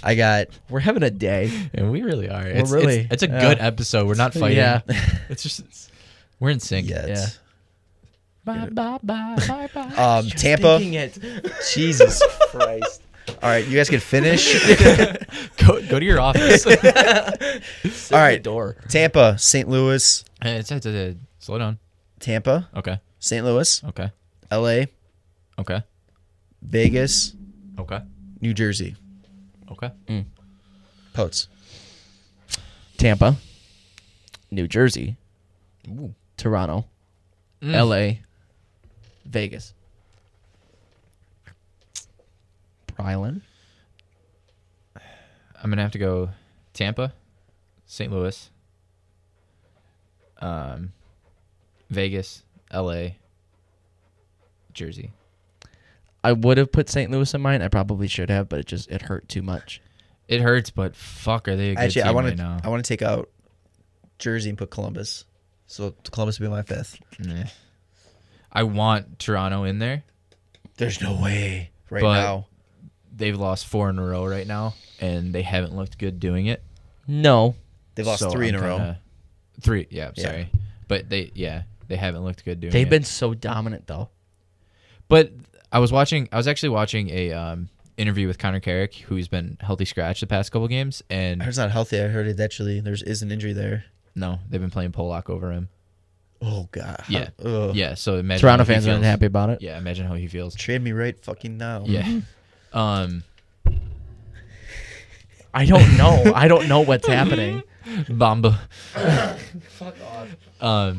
S4: I got
S2: We're having a day.
S3: And we really are. It's a
S2: yeah.
S3: good episode. We're not fighting.
S2: Yeah.
S3: We're in sync.
S4: Yet.
S2: Yeah.
S3: Bye, bye, bye, bye, bye.
S4: Tampa.
S2: Thinking it.
S4: Jesus Christ. All right, you guys can finish.
S3: Go to your office.
S4: All right.
S2: Door.
S4: Tampa, St. Louis.
S3: Slow down.
S4: Tampa,
S3: Okay.
S4: St. Louis,
S3: Okay.
S4: LA,
S3: Okay.
S4: Vegas,
S3: Okay.
S4: New Jersey.
S3: Okay.
S4: Poets.
S2: Tampa, New Jersey,
S3: Ooh.
S2: Toronto, LA, Vegas. Brylan.
S3: I'm gonna have to go Tampa, St. Louis, Vegas, LA, Jersey.
S2: I would have put St. Louis in mine. I probably should have, but it hurt too much.
S3: It hurts, but fuck, are they a good
S4: Actually,
S3: team right now?
S4: I want to take out Jersey and put Columbus. So Columbus would be my 5th.
S3: Nah. I want Toronto in there.
S4: There's no way right
S3: But-
S4: now.
S3: They've lost 4 in a row right now, and they haven't looked good doing it.
S2: No.
S4: They've lost
S3: So
S4: 3 in
S3: I'm
S4: a row.
S3: kinda- 3, yeah,
S4: Yeah.
S3: sorry. But they haven't looked good doing it.
S2: They've been so dominant, though.
S3: But I was actually watching a interview with Connor Carrick, who's been healthy scratch the past couple games,
S4: I
S3: and
S4: heard it's not healthy. I heard it actually is an injury there.
S3: no, they've been playing Pollock over him.
S4: Oh God.
S3: Yeah.
S4: Ugh.
S3: Yeah, so imagine
S2: Toronto
S3: how he
S2: fans aren't
S3: feels.
S2: happy about it.
S3: Yeah, imagine how he feels.
S4: Trade me right fucking now.
S3: Yeah.
S2: I don't know. I don't know what's happening.
S3: Bamba.
S2: Fuck off.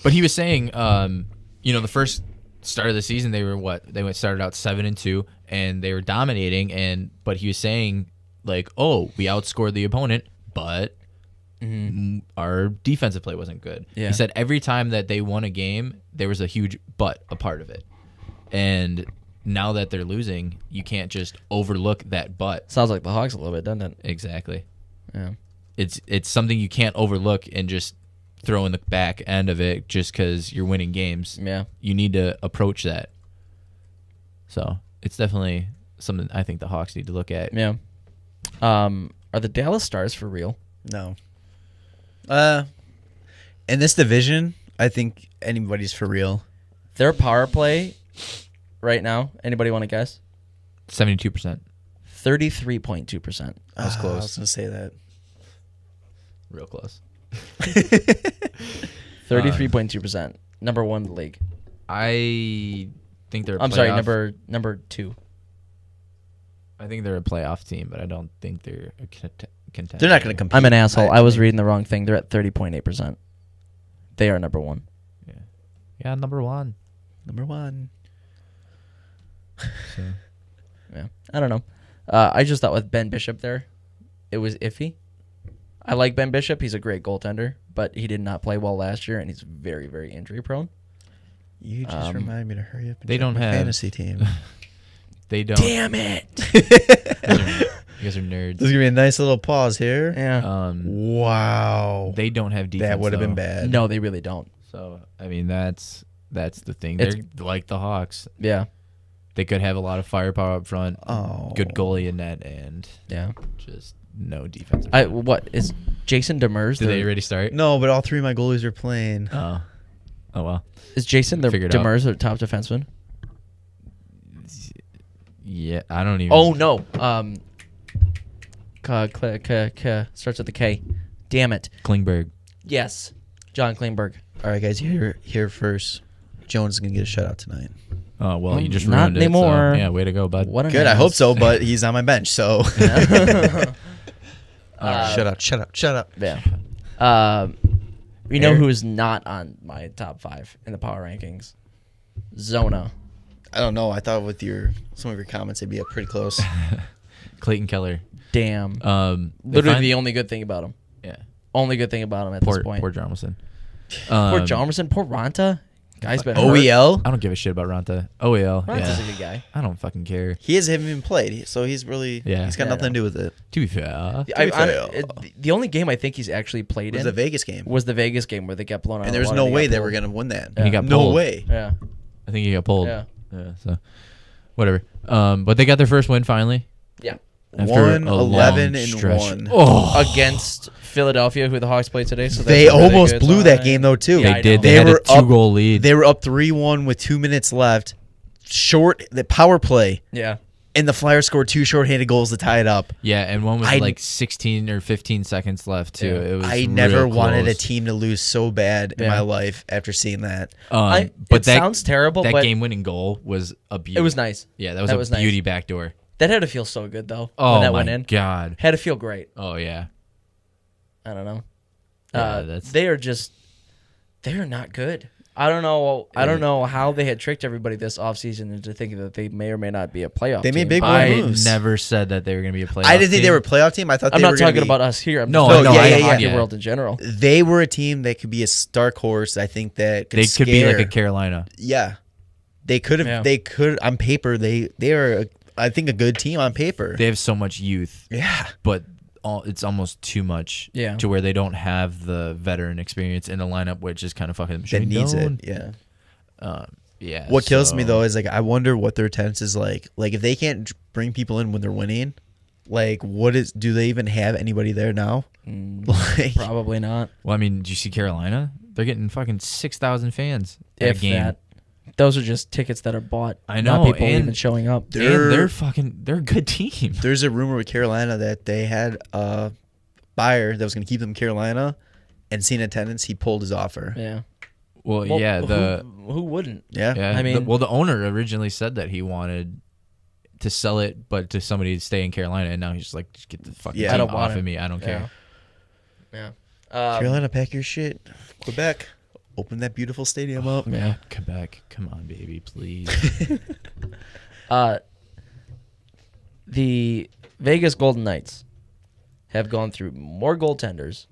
S3: But he was saying, the first start of the season they started out 7-2 and they were dominating, but he was saying like, oh, we outscored the opponent, but our defensive play wasn't good.
S2: Yeah.
S3: He said every time that they won a game, there was a huge but a part of it, and now that they're losing, you can't just overlook that but.
S2: Sounds like the Hawks a little bit, doesn't it?
S3: Exactly.
S2: Yeah.
S3: It's something you can't overlook and just throw in the back end of it just because you're winning games.
S2: Yeah.
S3: You need to approach that. So it's definitely something I think the Hawks need to look at.
S2: Yeah. Are the Dallas Stars for real?
S4: No. In this division, I think anybody's for real.
S2: Their power play right now, anybody want to guess?
S3: 72%.
S2: 33.2%.
S3: That was
S4: I
S3: close.
S4: was gonna say that.
S3: Real close.
S2: 33.2%. Number 1 in the league.
S3: I think they're.
S2: I'm sorry, number 2.
S3: I think they're a playoff team, but I don't think they're a contender.
S4: They're not gonna compete.
S2: I'm an asshole. I was reading the wrong thing. They're at 30.8%. They are number 1.
S3: Yeah, number 1.
S4: Number 1.
S3: So.
S2: Yeah. I don't know. I just thought with Ben Bishop there, it was iffy. I like Ben Bishop. He's a great goaltender, but he did not play well last year, and he's very, very injury prone.
S4: You just remind me to hurry up. And
S3: They
S4: check
S3: don't
S4: my
S3: have
S4: fantasy team.
S3: They don't.
S2: Damn it!
S3: You guys are nerds.
S4: There's gonna be a nice little pause here.
S2: Yeah.
S4: Wow.
S3: They don't have defense.
S4: That would have been
S3: though.
S4: bad.
S2: No, they really don't.
S3: So I mean, that's the thing.
S2: It's-
S3: They're like the Hawks.
S2: Yeah.
S3: They could have a lot of firepower up front,
S4: Oh.
S3: good goalie in net, and
S2: Yeah.
S3: just no defense.
S2: What is Jason Demers?
S3: Did they already start?
S4: No, but all 3 of my goalies are playing.
S3: Oh well.
S2: Is Jason
S3: Figure it out.
S2: Demers their top defenseman?
S3: Yeah, I don't even.
S2: Oh no. Starts with a K. Damn it.
S3: Klingberg.
S2: Yes. John Klingberg.
S4: All right, guys, you here first. Jones is gonna get a shutout tonight.
S3: Oh well, you just
S2: Not
S3: ruined it.
S2: anymore.
S3: So, yeah, way to go, bud.
S2: What an
S4: Good, I
S2: ass.
S4: hope so, but he's on my bench, so. Shut up.
S2: Yeah. You know
S4: Eric?
S2: who is not on my top 5 in the power rankings? Zona.
S4: I don't know. I thought with some of your comments, it'd be up pretty close.
S3: Clayton Keller.
S2: Damn.
S3: They
S2: Literally
S3: find-
S2: the only good thing about him.
S3: Yeah.
S2: Only good thing about him at this point.
S3: Poor Jarmelson.
S2: Poor Jamerson. Poor Ranta. Guy's been
S4: OEL.
S3: I don't give a shit about Ronta. OEL.
S2: Ronta's
S3: Yeah.
S2: a good guy.
S3: I don't fucking care.
S4: He hasn't even played, so he's really he's got nothing to do with it.
S3: To be fair.
S2: The only game I think he's actually played
S4: It was
S2: in
S4: the Vegas game,
S2: was the Vegas game where they got blown out.
S4: and there's no way they were gonna win that.
S3: He got
S4: No
S3: pulled.
S4: way.
S2: Yeah.
S3: I think he got pulled.
S2: Yeah.
S3: So whatever. But they got their first win finally.
S2: Yeah.
S3: After a
S4: 1-11
S3: long
S4: and
S3: stretch.
S4: 1.
S3: Oh,
S2: Against Philadelphia, who the Hawks played today. So
S4: They
S2: that's a really
S4: almost
S2: good
S4: blew that
S2: sign.
S4: game though too.
S2: Yeah,
S3: they
S2: I
S3: did.
S2: know.
S3: They had
S4: were
S3: a 2-goal lead.
S4: They were up 3-1 with 2 minutes left. Short the power play,
S2: Yeah.
S4: and the Flyers scored 2 shorthanded goals to tie it up.
S3: Yeah, and one was
S4: I-
S3: like 16 or 15 seconds left too.
S2: Yeah.
S3: It was
S4: I never
S3: real
S4: wanted a
S3: close.
S4: team to lose so bad in
S2: Yeah.
S4: my life after seeing that.
S3: But
S2: It
S3: that
S2: sounds terrible,
S3: that
S2: but
S3: game-winning goal was a beauty.
S2: it was nice.
S3: Yeah, that was
S2: That
S3: a
S2: was nice.
S3: beauty backdoor.
S2: That had to feel so good though.
S3: Oh
S2: when that
S3: my
S2: went in.
S3: god.
S2: Had to feel great.
S3: Oh yeah.
S2: I don't know.
S3: Yeah, that's-
S2: They're not good. I don't know how they had tricked everybody this offseason into thinking that they may or may not be a playoff
S4: They made
S2: team.
S4: big
S3: I
S4: moves.
S3: never said that they were going to be a playoff.
S4: I didn't think
S3: team.
S4: they were a playoff team. I thought
S2: I'm
S4: they
S2: not
S4: were gonna
S2: talking
S4: be,
S2: about us here. I'm
S3: No,
S2: just
S3: no,
S2: talking about
S4: yeah,
S2: the
S4: yeah,
S2: hockey
S3: yeah.
S2: world in general.
S4: They were a team that could be a dark horse. I think that
S3: They could be like
S4: scare-
S3: a Carolina.
S4: Yeah, they could have.
S2: Yeah.
S4: They could on paper. They are. I think a good team on paper.
S3: They have so much youth,
S4: Yeah,
S3: but it's almost too much.
S2: Yeah.
S3: To where they don't have the veteran experience in the lineup, which is kind of fucking
S4: that needs it. Yeah.
S3: Yeah.
S4: What kills me
S3: so-
S4: though is like I wonder what their tense is like. Like if they can't bring people in when they're winning, like do they even have anybody there now? Like
S2: Probably not.
S3: Well, I mean, did you see Carolina? They're getting fucking 6,000 fans at
S2: If
S3: a game.
S2: that. Those are just tickets that are bought.
S3: I
S2: Not
S3: know,
S2: people
S3: and-
S2: even showing up.
S3: And they're a good team.
S4: there's a rumor with Carolina that they had a buyer that was going to keep them in Carolina, and seeing attendance, he pulled his offer.
S2: Yeah.
S3: Well,
S2: Well,
S3: yeah,
S2: who wouldn't?
S4: Yeah.
S3: yeah.
S2: I mean-
S3: the owner originally said that he wanted to sell it, but to somebody to stay in Carolina, and now he's just like, just get the fucking
S4: Yeah.
S3: team
S2: I don't
S3: off
S2: want
S3: of
S2: it.
S3: me. I don't care.
S2: Yeah.
S4: Carolina, pack your shit. Quebec, open that beautiful stadium up.
S2: Yeah.
S3: Quebec, come on, baby, please.
S2: The Vegas Golden Knights have gone through more goaltenders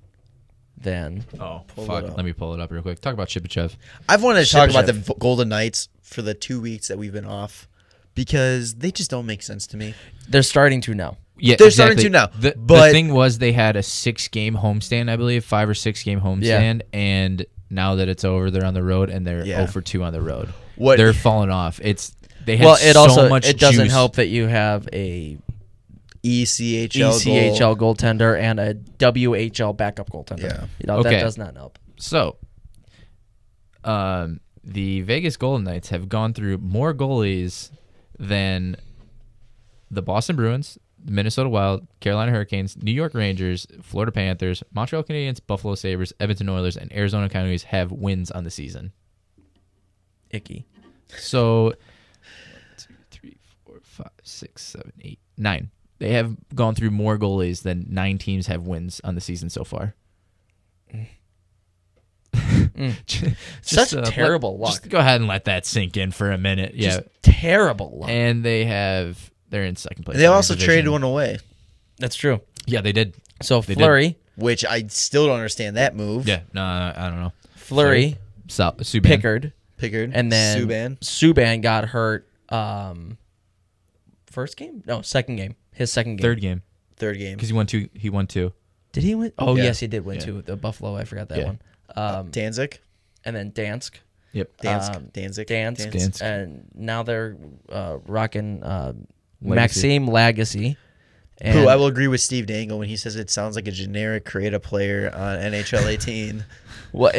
S2: than
S3: Oh,
S4: it
S3: fuck.
S4: up.
S3: Let me pull it up real quick. Talk about Shipachev.
S4: I've wanted to talk about
S2: Shipachev.
S4: the Golden Knights for the 2 weeks that we've been off because they just don't make sense to me.
S2: they're starting to now.
S3: Yeah,
S4: They're starting to now,
S3: The
S4: but-
S3: thing was they had a 6-game homestand, I believe, 5 or 6 game homestand, and now that it's over, they're on the road and they're 0 for 2 on the road.
S4: What-
S3: They're falling off. They had
S2: Well, it
S3: so
S2: also
S3: much
S2: it doesn't
S3: juice.
S2: help that you have a
S4: ECHL,
S2: ECHL goaltender and a WHL backup goaltender.
S4: Yeah.
S2: You know,
S3: Okay.
S2: that does not help.
S3: So, the Vegas Golden Knights have gone through more goalies than the Boston Bruins, the Minnesota Wild, Carolina Hurricanes, New York Rangers, Florida Panthers, Montreal Canadiens, Buffalo Sabres, Edmonton Oilers, and Arizona Coyotes have wins on the season.
S2: Icky.
S3: So, 1, 2, 3, 4, 5, 6, 7, 8, 9. They have gone through more goalies than 9 teams have wins on the season so far.
S2: Such terrible luck.
S3: Just go ahead and let that sink in for a minute. Yeah.
S2: Just terrible luck.
S3: And they're in second place.
S4: They
S3: in their
S4: also
S3: division.
S4: traded one away,
S2: That's true.
S3: Yeah, they did.
S2: So
S3: They did.
S2: Fleury,
S4: which I still don't understand that move.
S3: Yeah, no, I don't know.
S2: Fleury,
S3: Subban.
S2: Pickard,
S4: Pickard
S2: and then
S4: Subban.
S2: got hurt. First game? No, second game. His second game.
S3: Third game
S4: game.
S3: because he won two. He won 2.
S2: Did he win? Oh
S4: Yeah.
S2: yes, he did win
S3: Yeah.
S2: too. The Buffalo. I forgot that
S3: Yeah.
S2: one.
S4: Danzig.
S2: And then Dansk.
S3: Yep.
S4: Danzig.
S2: Dansk. And now they're rocking Maxime Lagasse.
S4: Who I will agree with Steve Dangle when he says it sounds like a generic creative player on NHL 18.
S2: Well,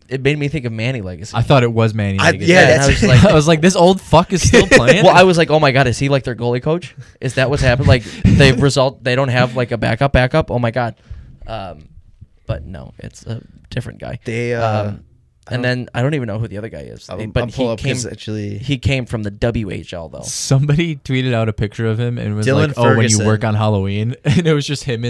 S2: it made me think of Manny Legacy.
S3: I thought it was Manny. Legacy.
S4: yeah,
S2: and I
S4: that's
S2: was like,
S3: I was like, this old fuck is still playing.
S2: well, I was like, oh my god, is he like their goalie coach? Is that what's happened? Like they don't have like a backup. Oh my god. But no, it's a different guy.
S4: They
S2: and then I don't even know who the other guy is.
S4: I'm
S2: But
S4: pulling
S2: he
S4: up
S2: came.
S4: 'cause actually
S2: He came from the WHL though.
S3: Somebody tweeted out a picture of him and was
S4: Dylan
S3: like, "Oh, when you
S4: Ferguson.
S3: work on Halloween," and it was just him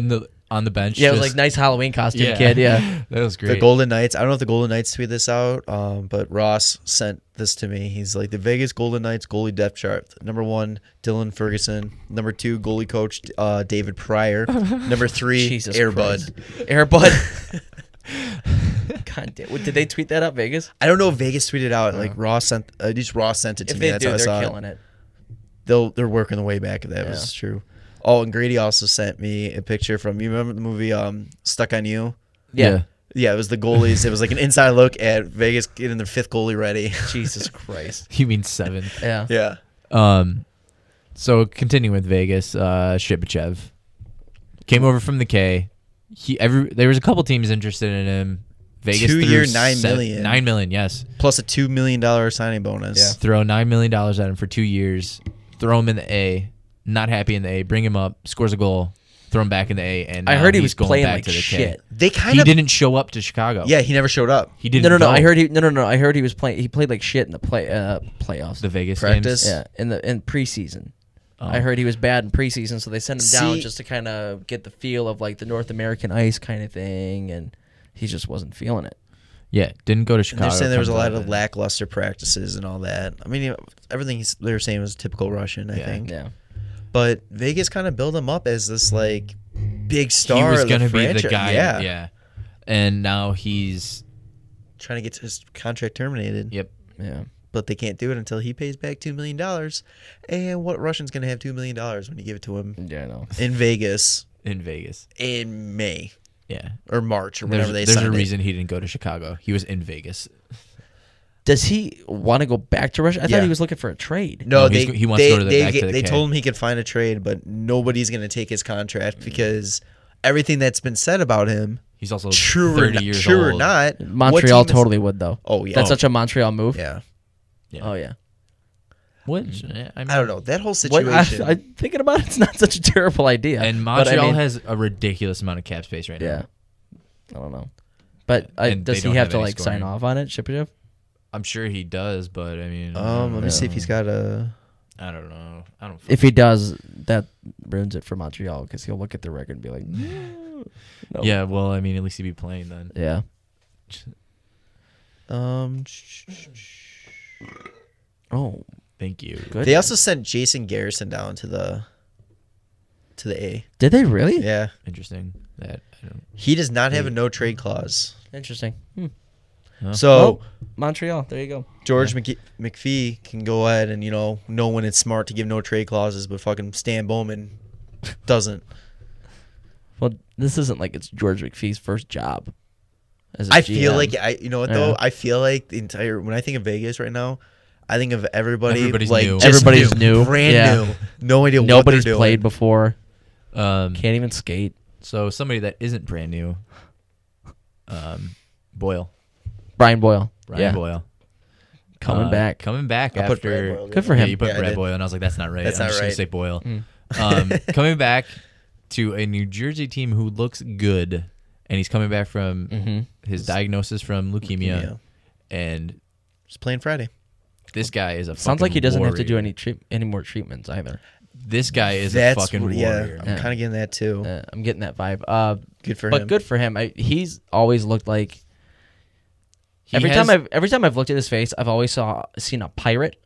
S3: on the bench.
S2: Yeah, it was
S3: just-
S2: like nice Halloween costume kid. Yeah.
S3: that was
S4: the
S3: great.
S4: Golden Knights. I don't know if the Golden Knights tweeted this out, but Ross sent this to me. He's like the Vegas Golden Knights goalie depth chart. Number 1, Dylan Ferguson. Number 2, goalie coach David Pryor. Number 3,
S2: Jesus
S4: Airbud.
S2: Christ. Airbud. God damn. Did they tweet that out, Vegas?
S4: I don't know if Vegas tweeted out. Like Ross sent, at least Ross sent it to
S2: If
S4: me.
S2: they
S4: That's
S2: do,
S4: how I
S2: they're
S4: saw
S2: killing
S4: it.
S2: it.
S4: They're working the way back if that was true. Oh, and Grady also sent me a picture from, you remember the movie Stuck on You?
S2: Yeah.
S4: Yeah, it was the goalies. It was like an inside look at Vegas getting their 5th goalie ready.
S2: Jesus Christ.
S3: You mean 7th?
S2: Yeah.
S4: Yeah.
S3: So continuing with Vegas, Shipachev came over from the K. There was a couple teams interested in him. Vegas
S4: 2
S3: threw
S4: year, $9 million.
S3: $9 million, yes.
S4: Plus a $2 million signing bonus.
S2: Yeah.
S3: Throw $9 million at him for 2 years. Throw him in the A. Not happy in the A. Bring him up. Scores a goal. Throw him back in the A. And
S2: I heard he
S3: he's
S2: was
S3: going
S2: playing
S3: back
S2: like
S3: to the
S2: shit.
S4: They
S3: K.
S4: kind
S3: He
S4: of
S3: didn't show up to Chicago.
S4: Yeah, he never showed up.
S3: He didn't.
S2: No.
S3: go.
S2: I heard he. No. I heard he was playing. He played like shit in the playoffs.
S3: The Vegas
S4: Practice?
S3: games.
S2: Yeah, in preseason.
S3: Oh.
S2: I heard he was bad in preseason, so they sent him down
S4: See-
S2: just to kind of get the feel of like the North American ice kind of thing, and he just wasn't feeling it.
S3: Yeah, didn't go to
S4: And
S3: Chicago.
S4: they're saying there was a
S3: comes
S4: lot
S3: out
S4: of lackluster practices and all that. I mean, everything they were saying was typical Russian, I
S3: Yeah.
S4: think.
S2: Yeah,
S4: But Vegas kind of built him up as this like big star.
S3: He was
S4: of
S3: going to be the
S4: franchise.
S3: guy.
S4: Yeah.
S3: Yeah. And now he's.
S4: Trying to get his contract terminated.
S3: Yep.
S2: yeah.
S4: But they can't do it until he pays back $2 million. And what Russian's going to have $2 million when you give it to him
S2: Yeah, I know.
S4: in Vegas
S3: In Vegas.
S4: in May
S3: Yeah.
S4: or March or whenever
S3: There's
S4: they
S3: a
S4: signed it.
S3: reason he didn't go to Chicago. He was in Vegas.
S2: Does he want to go back to Russia? I
S4: Yeah.
S2: thought he was looking for a trade.
S4: No,
S3: No, he wants to go to the- back to the
S4: they
S3: K.
S4: told him he could find a trade, but nobody's going to take his contract because everything that's been said about him,
S3: He's also
S4: true
S3: 30 years
S4: true
S3: old.
S4: or not,
S2: Montreal
S4: what team is-
S2: totally would though.
S4: Oh yeah,
S2: That's such a Montreal move.
S4: yeah.
S3: Yeah.
S2: Oh yeah.
S3: What?
S4: I don't know that whole
S2: What,
S4: situation.
S2: I thinking about it, it's not such a terrible idea.
S3: And
S2: But,
S3: Montreal
S2: I mean,
S3: has a ridiculous amount of cap space right
S2: yeah.
S3: now.
S2: I don't know. But
S3: And
S2: does
S3: they
S2: he
S3: don't
S2: have
S3: have
S2: to
S3: any
S2: like sign
S3: scoring.
S2: off on it, Shipachev?
S3: I'm sure he does, but I mean,
S4: let me see if he's got a.
S3: I don't know. I don't.
S2: If he does, that ruins it for Montreal because he'll look at the record and be like, no.
S3: Yeah, well, I mean, at least he'd be playing then.
S2: Yeah. Oh,
S3: Thank you.
S2: good.
S4: They also sent Jason Garrison down to the A.
S2: Did they really?
S4: Yeah,
S3: Interesting. That I don't.
S4: he does not have a no trade clause.
S2: Interesting.
S3: Huh?
S4: So
S2: Montreal. There you go.
S4: George McPhee can go ahead and know when it's smart to give no trade clauses, but fucking Stan Bowman doesn't.
S2: Well, this isn't like it's George McPhee's first job. As a
S4: I feel
S2: GM.
S4: like you know what though?
S2: Yeah.
S4: I feel like the entire when I think of Vegas right now, I think of everybody
S3: Everybody's
S4: like
S3: new.
S4: just
S2: Everybody's new.
S4: brand
S2: Yeah.
S4: new, no idea
S2: Nobody's
S4: what they're doing.
S2: played before.
S3: Can't
S2: Can't even skate.
S3: So somebody that isn't brand new, Boyle,
S2: Brian Boyle.
S3: Brian
S2: yeah.
S3: Boyle,
S2: Coming back.
S3: coming back
S4: I put Brad
S3: after.
S4: Boyle.
S2: Good for
S3: Yeah,
S2: him.
S3: you put
S4: Yeah, I
S3: Brad
S4: did.
S3: Boyle, and I was like, that's not right.
S4: That's
S3: I'm
S4: not
S3: just gonna
S4: right.
S3: say Boyle.
S2: Mm.
S3: Coming back to a New Jersey team who looks good, and he's coming back from his diagnosis from leukemia,
S4: Yeah.
S3: and
S4: Just playing Friday.
S3: this guy is a.
S2: Sounds like he doesn't have to do
S3: warrior.
S2: any more treatments either.
S3: This guy is
S4: That's
S3: a fucking
S4: what,
S3: warrior.
S4: yeah. I'm kind of getting that too.
S2: I'm getting that vibe.
S4: Good for
S2: but
S4: him.
S2: good for him. He's always looked like
S3: He
S2: every
S3: has-
S2: time I've looked at his face, I've always seen a pirate.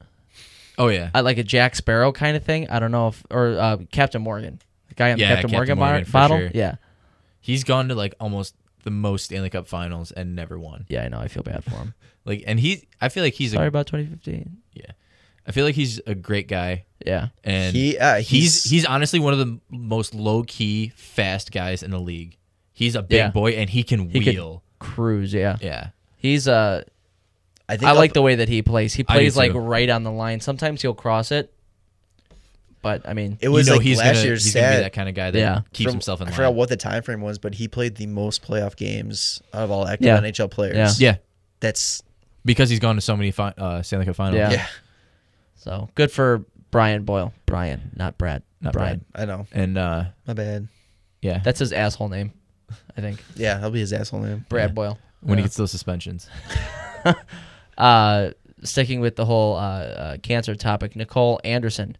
S3: Oh yeah.
S2: Like a Jack Sparrow kind of thing. I don't know if or Captain Morgan, the guy on the
S3: Yeah,
S2: Captain
S3: Captain
S2: Morgan,
S3: Morgan, for
S2: bottle.
S3: sure.
S2: Yeah,
S3: He's gone to like almost the most Stanley Cup finals and never won.
S2: yeah. I know. I feel bad for him.
S3: Like, and I feel like he's
S2: Sorry about 2015.
S3: I feel like he's a great guy,
S2: Yeah,
S3: and
S4: he's
S3: honestly one of the most low key fast guys in the league. He's a big
S2: Yeah.
S3: boy and he can
S2: He could
S3: wheel.
S2: cruise. Yeah,
S3: Yeah.
S2: he's
S4: I think
S2: I like the way that he plays. He
S3: I do
S2: plays like
S3: too.
S2: right on the line. Sometimes he'll cross it, but I mean,
S4: it was
S3: you know
S4: like
S3: he's
S4: last
S3: gonna,
S4: year's
S3: he's gonna be
S4: stat.
S3: that kind of guy that
S2: Yeah.
S3: keeps himself in
S4: I
S3: line.
S4: forgot what the time frame was, but he played the most playoff games out of all active
S2: Yeah.
S4: NHL players.
S3: Yeah,
S4: That's
S3: because he's gone to so many Stanley Cup finals.
S2: Yeah.
S4: yeah.
S2: so good for Brian Boyle. Brian, not Brad.
S3: Not
S2: Brian.
S4: I know.
S3: And
S4: My bad.
S3: yeah,
S2: That's his asshole name, I think.
S4: Yeah, that'll be his asshole name.
S2: Brad
S3: Yeah.
S2: Boyle.
S3: when he
S2: Yeah.
S3: gets those suspensions.
S2: Sticking with the whole cancer topic, Nicholle Anderson,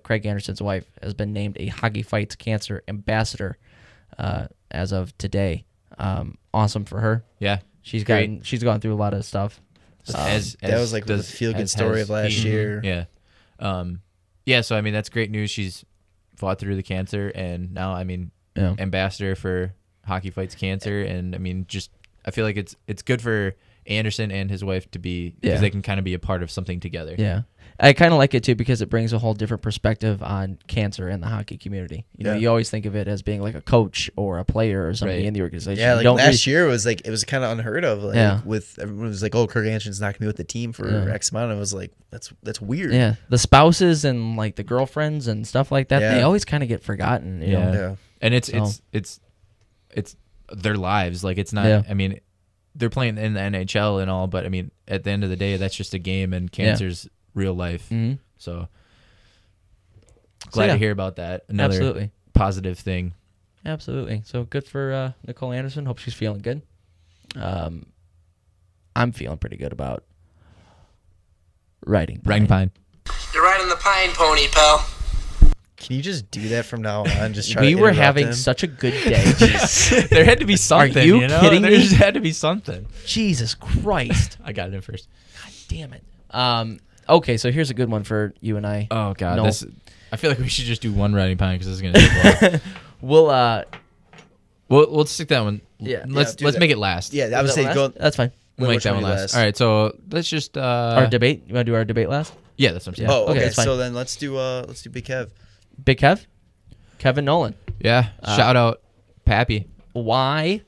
S2: Craig Anderson's wife, has been named a Hockey Fights Cancer Ambassador as of today. Awesome for her.
S3: Yeah,
S2: She's
S3: Great.
S2: gone through a lot of stuff.
S4: That was like the feel-good story of last year.
S3: Yeah, yeah. So I mean, that's great news. She's fought through the cancer, and now I mean,
S2: Yeah.
S3: ambassador for Hockey Fights Cancer, and I mean, just I feel like it's good for Anderson and his wife to be, because they can kind of be a part of something together.
S2: Yeah. I kind of like it too because it brings a whole different perspective on cancer in the hockey community. You know, you always think of it as being like a coach or a player or somebody in the organization.
S4: Yeah, like last year was like, it was kind of unheard of. Like with everyone was like, oh, Kirk Anderson's not gonna be with the team for X amount. It was like, that's weird.
S2: Yeah, the spouses and like the girlfriends and stuff like that, they always kind of get forgotten. You know?
S3: And it's their lives. Like it's not. I mean, they're playing in the NHL and all, but I mean, at the end of the day, that's just a game, and cancer's real life. So glad to hear about that. Another positive thing.
S2: Absolutely. So good for Nicholle Anderson. Hope she's feeling good. I'm feeling pretty good about riding
S3: pine.
S5: You're riding the pine pony, pal.
S4: Can you just do that from now on? Just try.
S2: We were having such a good day.
S3: There had to be something.
S2: Are you kidding me?
S3: There just had to be something.
S2: Jesus Christ!
S3: I got it in first.
S2: God damn it. Okay, so here's a good one for you and I.
S3: Oh God, I feel like we should just do one riding pine because this is gonna take a while. We'll stick that one.
S2: Yeah,
S3: let's make it last.
S4: Yeah, I would say go.
S2: That's fine.
S3: We'll make that one last. All right, so let's just
S2: our debate. You want to do our debate last?
S3: Yeah, that's what I'm saying.
S4: Oh, okay. So then let's do Big Kev.
S2: Big Kev, Kevin Nolan.
S3: Yeah, shout out, Pappy.
S2: Why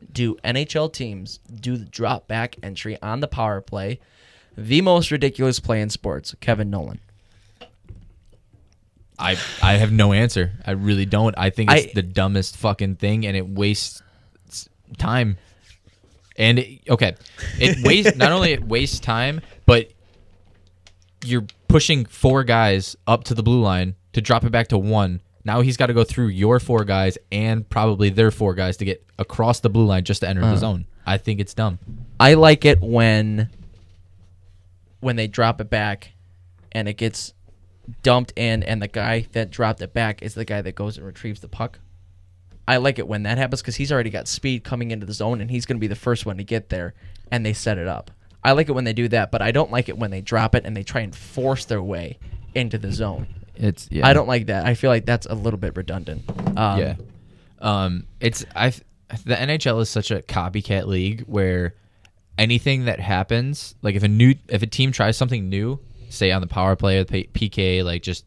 S2: do NHL teams do the drop back entry on the power play? The most ridiculous play in sports. Kevin Nolan.
S3: I have no answer. I really don't. I think it's the dumbest fucking thing, and it wastes time. And it wastes not only it wastes time, but you're pushing 4 guys up to the blue line to drop it back to 1. Now he's got to go through your 4 guys and probably their 4 guys to get across the blue line just to enter the zone. I think it's dumb.
S2: I like it when they drop it back and it gets dumped in, and the guy that dropped it back is the guy that goes and retrieves the puck. I like it when that happens because he's already got speed coming into the zone, and he's going to be the first one to get there, and they set it up. I like it when they do that, but I don't like it when they drop it and they try and force their way into the zone. I don't like that. I feel like that's a little bit redundant.
S3: The NHL is such a copycat league where anything that happens, like if a team tries something new, say on the power play or the PK, like just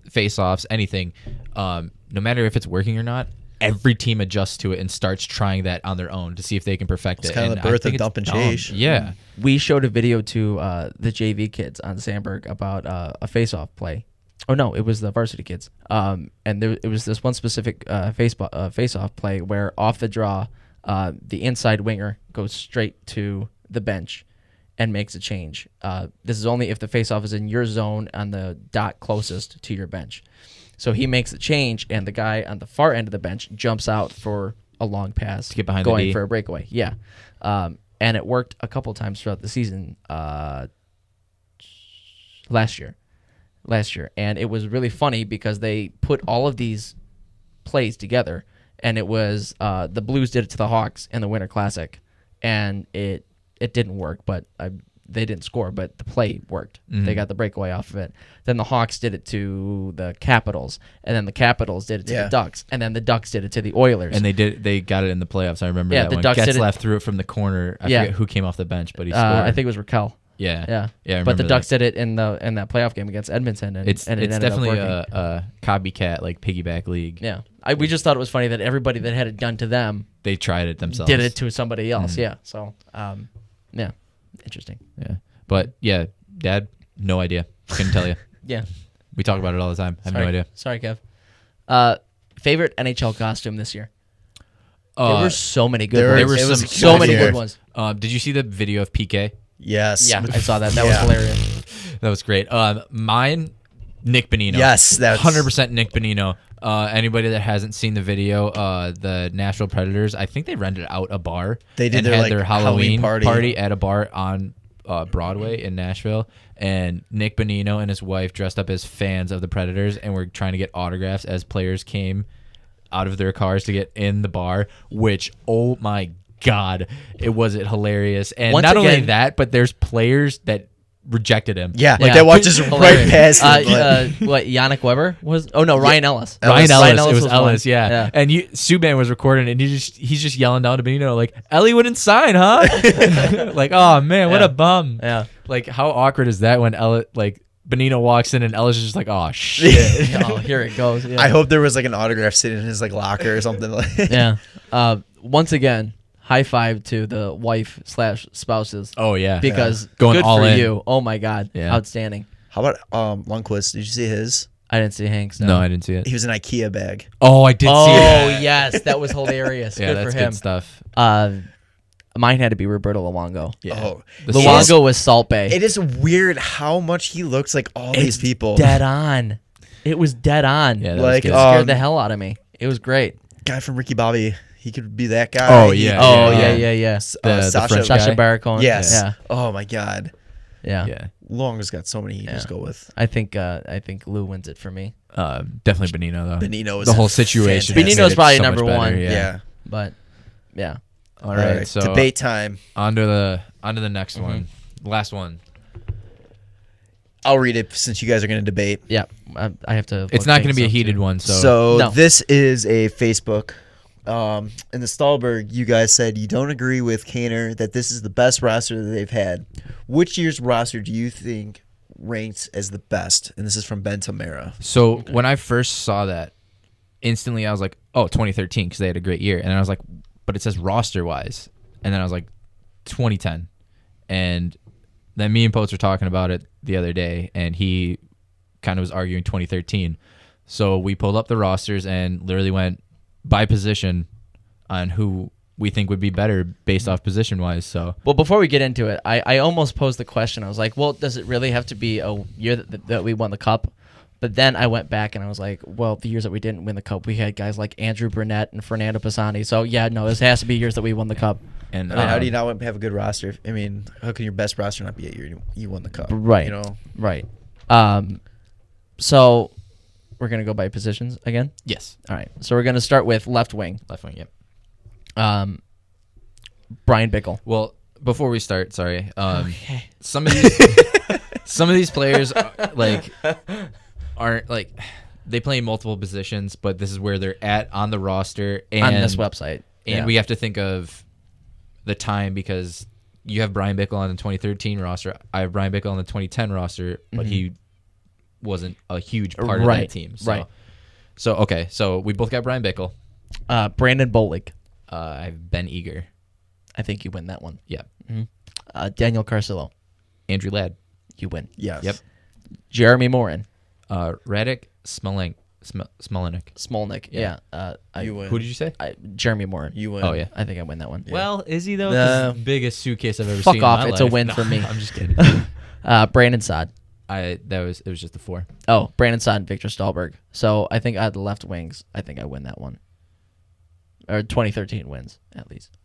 S3: face-offs, anything, no matter if it's working or not, every team adjusts to it and starts trying that on their own to see if they can perfect it.
S4: It's kind of the birth of dump and chase.
S3: Yeah.
S2: We showed a video to the JV kids on Sandberg about a face-off play. Oh, no, it was the varsity kids. And it was this one specific face-off play where off the draw, the inside winger goes straight to the bench and makes a change. This is only if the face-off is in your zone on the dot closest to your bench. So he makes the change, and the guy on the far end of the bench jumps out for a long pass
S3: to get behind
S2: going
S3: the D.
S2: for a breakaway. Yeah. And it worked a couple times throughout the season last year. And it was really funny because they put all of these plays together, and it was the Blues did it to the Hawks in the Winter Classic, and it didn't work, but they didn't score, but the play worked. They got the breakaway off of it. Then the Hawks did it to the Capitals, and then the Capitals did it to the Ducks, and then the Ducks did it to the Oilers.
S3: And they got it in the playoffs. I remember that
S2: the
S3: one.
S2: Ducks
S3: Getzlaff threw it from the corner. I forget who came off the bench, but he scored.
S2: I think it was Raquel.
S3: Yeah.
S2: But the Ducks did it in that playoff game against Edmonton, and
S3: it's
S2: ended
S3: definitely
S2: up
S3: a copycat, like piggyback league.
S2: Yeah, we just thought it was funny that everybody that had it done to them,
S3: they tried it themselves,
S2: did it to somebody else. Yeah, so interesting.
S3: Yeah, but yeah, Dad, no idea. Couldn't tell you.
S2: Yeah,
S3: we talk about it all the time. I have no idea.
S2: Sorry, Kev. Favorite NHL costume this year? There were so many good ones.
S3: There were
S2: so many good ones.
S3: Did you see the video of PK?
S4: Yes.
S2: Yeah, I saw that. That was hilarious.
S3: That was great. Mine, Nick Bonino.
S4: Yes, that's
S3: 100% Nick Bonino. Anybody that hasn't seen the video, the Nashville Predators, I think they rented out a bar.
S4: They did
S3: their Halloween party at a bar on Broadway in Nashville, and Nick Bonino and his wife dressed up as fans of the Predators and were trying to get autographs as players came out of their cars to get in the bar, which, oh my God, it hilarious. And only that, but there's players that rejected him.
S4: Yeah,
S2: Yeah.
S4: that watches right
S2: Hilarious.
S4: past him. but-
S2: What, Yannick Weber was? Oh, no, Ryan Ellis.
S3: Ryan Ellis. It was
S2: one.
S3: Ellis, yeah. And Subban was recording, and he's just yelling down to Benino, like, Ellie wouldn't sign, huh? Like, oh, man, what
S2: Yeah.
S3: a bum.
S2: Yeah.
S3: Like, how awkward is that when Benino walks in and Ellis is just like, oh, shit.
S2: Oh, here it goes. Yeah.
S4: I hope there was like an autograph sitting in his like locker or something. Like
S2: Yeah. Once again, high five to the wife/spouses.
S3: Oh, yeah.
S2: Because
S3: Going
S2: good
S3: all
S2: for
S3: in.
S2: you. Oh my God.
S3: Yeah.
S2: Outstanding.
S4: How about Lundqvist? Did you see his?
S2: I didn't see Hanks.
S3: No, I didn't see it.
S4: He was an IKEA bag.
S3: Oh, I did see
S2: Oh
S3: it.
S2: yes, that was hilarious.
S3: Yeah,
S2: Good
S3: that's
S2: for him.
S3: good stuff.
S2: Mine had to be Roberto Luongo.
S3: Yeah.
S4: Oh,
S3: The
S2: Luongo was Salt Bay.
S4: it is weird how much he looks like all these people.
S2: Dead on. It was dead on.
S3: Yeah, that
S4: Like,
S3: was
S2: It
S3: good.
S2: scared the hell out of me. It was great.
S4: Guy from Ricky Bobby. He could be that guy.
S3: Oh, yeah.
S2: Oh
S3: Yeah.
S2: yeah.
S3: The
S4: Sasha.
S3: French
S2: Sasha
S3: guy?
S2: Baron Cohen.
S4: Yes.
S2: Yeah.
S4: Oh my God.
S2: Yeah.
S3: Yeah.
S4: Long has got so many. You just go with.
S2: I think Lou wins it for me.
S3: Definitely Benino, though.
S4: Benino is
S3: the whole situation.
S4: fantastic.
S2: Benino's probably
S3: so much
S2: number
S3: better,
S2: one.
S4: Yeah.
S2: But yeah.
S3: All right. So
S4: debate time.
S3: on to the next one. Last one.
S4: I'll read it since you guys are going to debate.
S2: Yeah. I have to.
S3: It's not going to be a heated one.
S4: So
S2: No.
S4: this is a Facebook. In the Stahlberg, you guys said you don't agree with Kaner that this is the best roster that they've had. Which year's roster do you think ranks as the best? And this is from Ben Tamara.
S3: So when I first saw that, instantly I was like, oh, 2013, because they had a great year. And then I was like, but it says roster-wise. And then I was like, 2010. And then me and Poetz were talking about it the other day, and he kind of was arguing 2013. So we pulled up the rosters and literally went by position on who we think would be better based off position-wise. So
S2: Well, before we get into it, I almost posed the question. I was like, well, does it really have to be a year that we won the cup? But then I went back and I was like, well, the years that we didn't win the cup, we had guys like Andrew Burnett and Fernando Pisani. So, yeah, no, this has to be years that we won the cup.
S3: and
S4: I mean, how do you not have a good roster? I mean, how can your best roster not be a year you won the cup?
S2: Right.
S4: You know?
S2: Right. So we're going to go by positions again?
S3: Yes,
S2: All right. So we're going to start with left wing.
S3: left wing. Yep.
S2: Brian Bickle.
S3: Well, before we start, sorry.
S2: Okay.
S3: Some of these players aren't like they play multiple positions, but this is where they're at on the roster and
S2: On this website.
S3: And
S2: Yeah.
S3: we have to think of the time because you have Brian Bickle on the 2013 roster. I have Brian Bickle on the 2010 roster, but he wasn't a huge part of that
S2: Right,
S3: team. So,
S2: right.
S3: So okay, so we both got Brian Bickle.
S2: Brandon Bolig.
S3: I have Ben Eager.
S2: I think you win that one.
S3: Yeah.
S2: Daniel Carcillo.
S3: Andrew Ladd.
S2: You win.
S4: Yes.
S3: Yep.
S2: Jeremy Morin.
S3: Radick Smolenick.
S2: Smolnick. Yeah.
S4: You win.
S3: Who did you say?
S2: Jeremy Morin.
S4: You win.
S3: Oh yeah.
S2: I think I win that one.
S3: Well, is he though?
S4: No.
S3: The biggest suitcase I've ever
S2: Fuck
S3: seen.
S2: off,
S3: In my
S2: it's a
S3: life.
S2: win
S3: No,
S2: for me.
S3: I'm just kidding.
S2: Brandon Saad.
S3: It was just the 4.
S2: Oh, Brandon Saad and Victor Stahlberg. So I think I had the left wings. I think I win that one. Or 2013 wins, at least.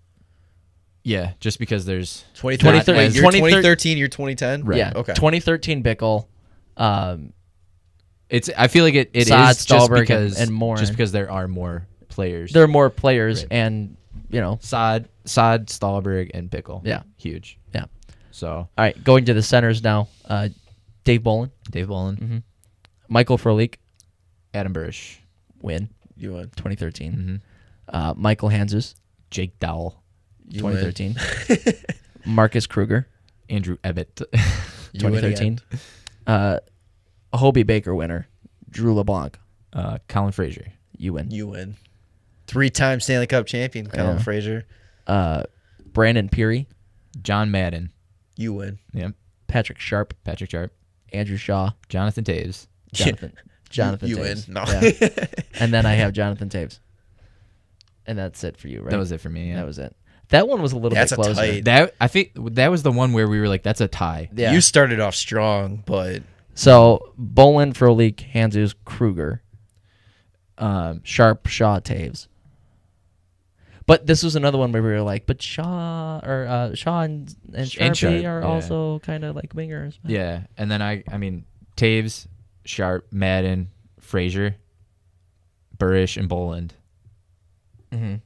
S3: Yeah, just because there's
S4: 2013.
S2: Not as-
S4: You're
S2: 2013,
S4: 2013. You're 2010.
S3: Right.
S2: Yeah.
S4: Okay.
S2: 2013 Bickle.
S3: it's. I feel like it is
S2: Saad,
S3: just
S2: Stahlberg,
S3: because
S2: and Morin.
S3: just because there are more players.
S2: There are more players,
S3: Right.
S2: and,
S3: Saad, Stahlberg, and Bickle.
S2: Yeah.
S3: Huge.
S2: Yeah.
S3: So
S2: All right, going to the centers now. Dave Bolin.
S3: Dave Bolin,
S2: Michael Frolik.
S3: Adam Burish,
S2: Win.
S4: You win.
S2: 2013. Michael Hanzus.
S3: Jake Dowell,
S4: You win.
S2: 2013. Marcus Kruger.
S3: Andrew Ebbett,
S4: You win
S2: 2013. Hobie Baker winner. Drew LeBlanc.
S3: Colin Frazier.
S2: You win.
S4: You win. 3-time Stanley Cup champion, Colin
S2: Yeah.
S4: Frazier.
S2: Brandon Peary.
S3: John Madden.
S4: You win.
S3: Yep.
S2: Patrick Sharp.
S3: Patrick Sharp.
S2: Andrew Shaw.
S3: Jonathan Taves.
S2: Jonathan
S4: You
S2: Taves.
S4: win. No.
S2: Yeah. And then I have Jonathan Taves. And that's it for you, right?
S3: That was it for me. Yeah.
S2: That was it. That one was a little
S4: That's
S2: bit
S4: a
S2: closer.
S4: tight-
S3: That I think that was the one where we were like, that's a tie.
S2: Yeah.
S4: You started off strong, but
S2: So Bolin, Frolik, Hanzus, Kruger, Sharp, Shaw, Taves. But this was another one where we were like, but Shaw and Sharpie
S3: Sharp,
S2: are
S3: yeah.
S2: also kind of like wingers.
S3: Yeah, and then I mean Taves, Sharp, Madden, Frazier, Burish, and Boland.
S2: Mm-hmm.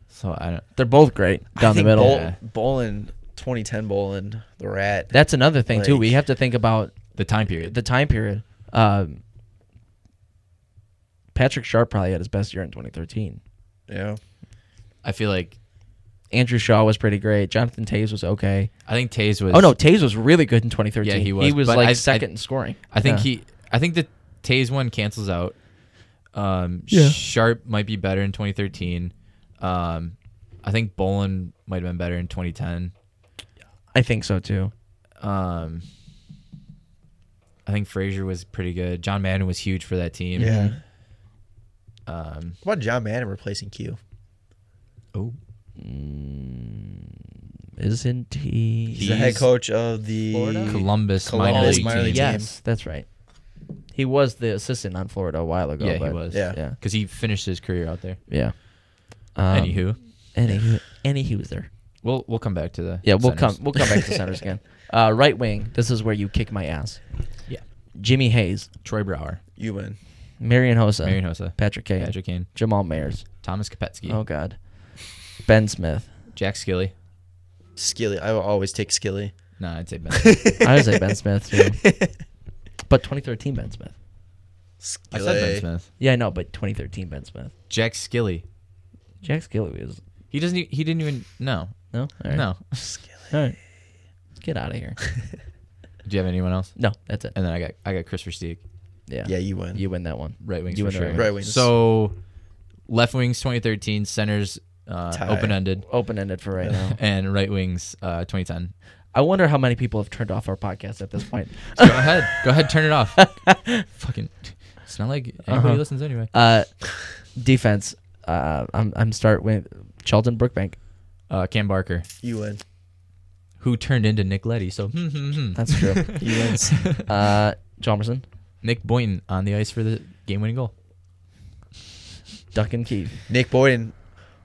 S3: So I don't.
S2: They're both great
S4: I
S2: down the
S4: think
S2: middle.
S3: Yeah.
S4: Bolin 2010 Bolin, the Rat.
S2: That's another thing too.
S4: Like-
S2: We have to think about
S3: The time period.
S2: the time period. Patrick Sharp probably had his best year in 2013.
S4: Yeah.
S3: I feel like
S2: Andrew Shaw was pretty great. Jonathan Taves was okay.
S3: I think Taves was.
S2: Oh no, Taves was really good in 2013.
S3: Yeah, he was,
S2: He was
S3: but
S2: like
S3: I-
S2: second in scoring.
S3: I think
S2: Yeah.
S3: I think the Taves one cancels out.
S2: Yeah.
S3: Sharp might be better in 2013. I think Bolin might have been better in 2010.
S2: I think so too.
S3: I think Frazier was pretty good. John Madden was huge for that team.
S4: Yeah.
S3: Um,
S4: What about John Madden replacing Q?
S3: oh,
S2: Isn't he?
S4: He's the head coach of the
S2: Florida?
S3: Columbus minor
S4: Columbus
S3: league
S4: minor league
S3: team.
S4: team.
S2: Yes, that's right. He was the assistant on Florida a while ago.
S3: Yeah,
S2: but
S3: he was.
S4: Yeah.
S2: Yeah.
S3: Because he finished his career out there.
S2: Yeah.
S3: Anywho,
S2: Anywho's there.
S3: we'll come back to the
S2: Yeah, we'll
S3: centers.
S2: come back to centers again. Right wing. This is where you kick my ass.
S3: Yeah.
S2: Jimmy Hayes,
S3: Troy Brower,
S4: You win.
S2: Marion Hossa,
S3: Marion Hossa,
S2: Patrick Kane,
S3: Patrick Kane,
S2: Jamal Mayers.
S3: Thomas Kopetsky,
S2: Oh God, Ben Smith.
S3: Jack Skilly.
S4: Skilly. I will always take Skilly.
S3: Nah, I'd say Ben.
S2: I would say Ben Smith too, but 2013 Ben Smith.
S3: I said Ben Smith.
S2: Yeah, I know, but 2013 Ben Smith.
S3: Jack Skilly.
S2: Jack Skilly was
S3: He doesn't. He didn't even. No.
S2: no. All right.
S3: No.
S2: All right. Get out of here.
S3: Do you have anyone else?
S2: No, that's it.
S3: And then I got Chris Versteeg,
S2: Yeah.
S4: Yeah, you win.
S2: You win that one.
S3: right wings
S2: You
S3: for
S2: win the
S3: sure.
S2: right
S4: Right wings.
S3: So left wings 2013, centers
S4: Tie.
S3: open ended,
S2: Open ended for right now.
S3: and right wings 2010.
S2: I wonder how many people have turned off our podcast at this point.
S3: Go ahead, turn it off. Fucking, it's not like anybody
S2: Uh-huh.
S3: listens anyway.
S2: Defense. I'm start with Charlton Brookbank.
S3: Cam Barker,
S4: You win.
S3: who turned into Nicholle. So
S2: That's true.
S4: He wins.
S2: Jomerson,
S3: Nick Boynton on the ice for the game-winning goal.
S2: Duncan Keith.
S4: Nick Boyden,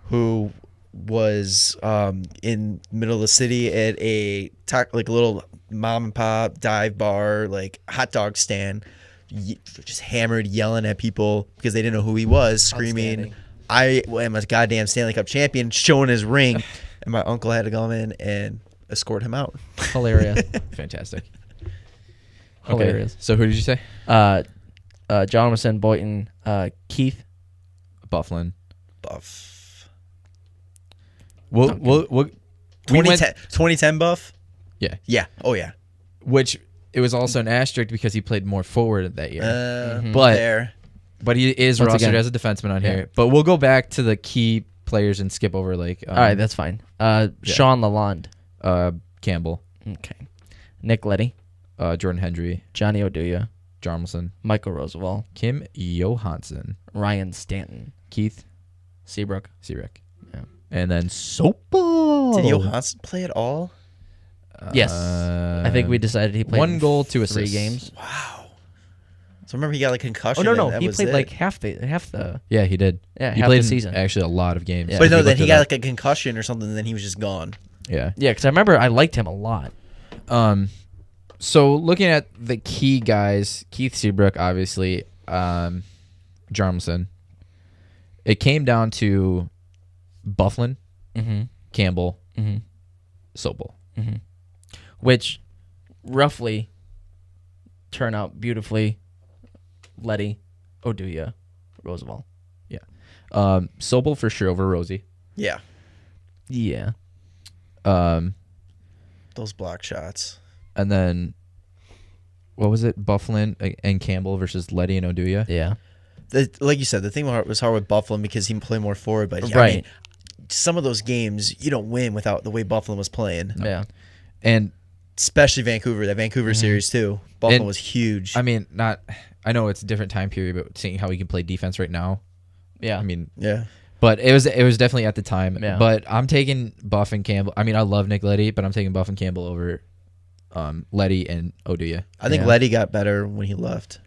S4: who was in middle of the city at a like a little mom and pop dive bar, like hot dog stand, just hammered, yelling at people because they didn't know who he was, screaming,
S2: Outstanding.
S4: "I am a goddamn Stanley Cup champion!" Showing his ring, and my uncle had to come in and escort him out.
S2: Hilarious.
S3: Fantastic.
S2: Hilarious.
S3: So who did you say?
S2: Jomerson, Boynton, Keith.
S3: Bufflin.
S4: Buff.
S3: We
S4: 2010 Buff.
S3: Yeah.
S4: Yeah. Oh yeah.
S3: Which it was also an asterisk because he played more forward that year.
S2: But-
S4: there.
S3: But he is
S2: Once
S3: rostered
S2: again.
S3: as a defenseman on
S2: Yeah.
S3: here. But we'll go back to the key players and skip over like
S2: All right, that's fine. Sean Lalonde.
S3: Campbell,
S2: Okay. Nick Leddy,
S3: Jordan Hendry,
S2: Johnny Oduya,
S3: Jarmelson,
S2: Michael Roosevelt,
S3: Kim Johansson,
S2: Ryan Stanton,
S3: Keith
S2: Seabrook.
S3: Seabrook,
S2: Yeah.
S3: and then Soapball.
S4: Did Johansson play at all?
S2: Yes. I think we decided he played
S3: 1
S2: in
S3: goal, 2
S2: 3
S3: assists.
S2: games.
S4: Wow. So remember he got like concussion.
S2: Oh no,
S4: and that
S2: he
S4: was
S2: played
S4: it.
S2: like half the.
S3: Yeah, he did.
S2: Yeah,
S3: he
S2: half
S3: played
S2: the season.
S3: actually a lot of games.
S2: Yeah.
S4: But
S3: If
S4: no,
S3: you
S4: then
S3: looked
S4: he
S3: it
S4: got
S3: up.
S4: like a concussion or something, and then he was just gone.
S3: Yeah.
S2: Yeah, because I remember I liked him a lot.
S3: So looking at the key guys, Keith Seabrook, obviously, Jarmelson. It came down to Bufflin,
S2: Mm-hmm.
S3: Campbell,
S2: Mm-hmm.
S3: Sobel.
S2: Which roughly turn out beautifully. Letty, Oduya, Roosevelt.
S3: Sobel for sure over Rosie.
S4: Yeah.
S2: Yeah.
S4: Those block shots.
S3: And then, what was it? Bufflin and Campbell versus Letty and Oduya.
S2: Yeah.
S4: Like you said, the thing was hard with Bufflin because he played more forward. But I
S2: Right.
S4: mean, some of those games you don't win without the way Bufflin was playing.
S2: Yeah.
S3: And
S4: Especially Vancouver, that Vancouver series too. Bufflin
S3: And-
S4: was huge.
S3: I mean, I know it's a different time period, but seeing how he can play defense right now,
S2: Yeah.
S3: I mean,
S4: yeah.
S3: but it was definitely at the time.
S2: Yeah.
S3: But I'm taking Buff and Campbell. I mean, I love Nick Letty, but I'm taking Buff and Campbell over Letty and Oduya.
S4: I think
S2: Yeah.
S4: Letty got better when he left.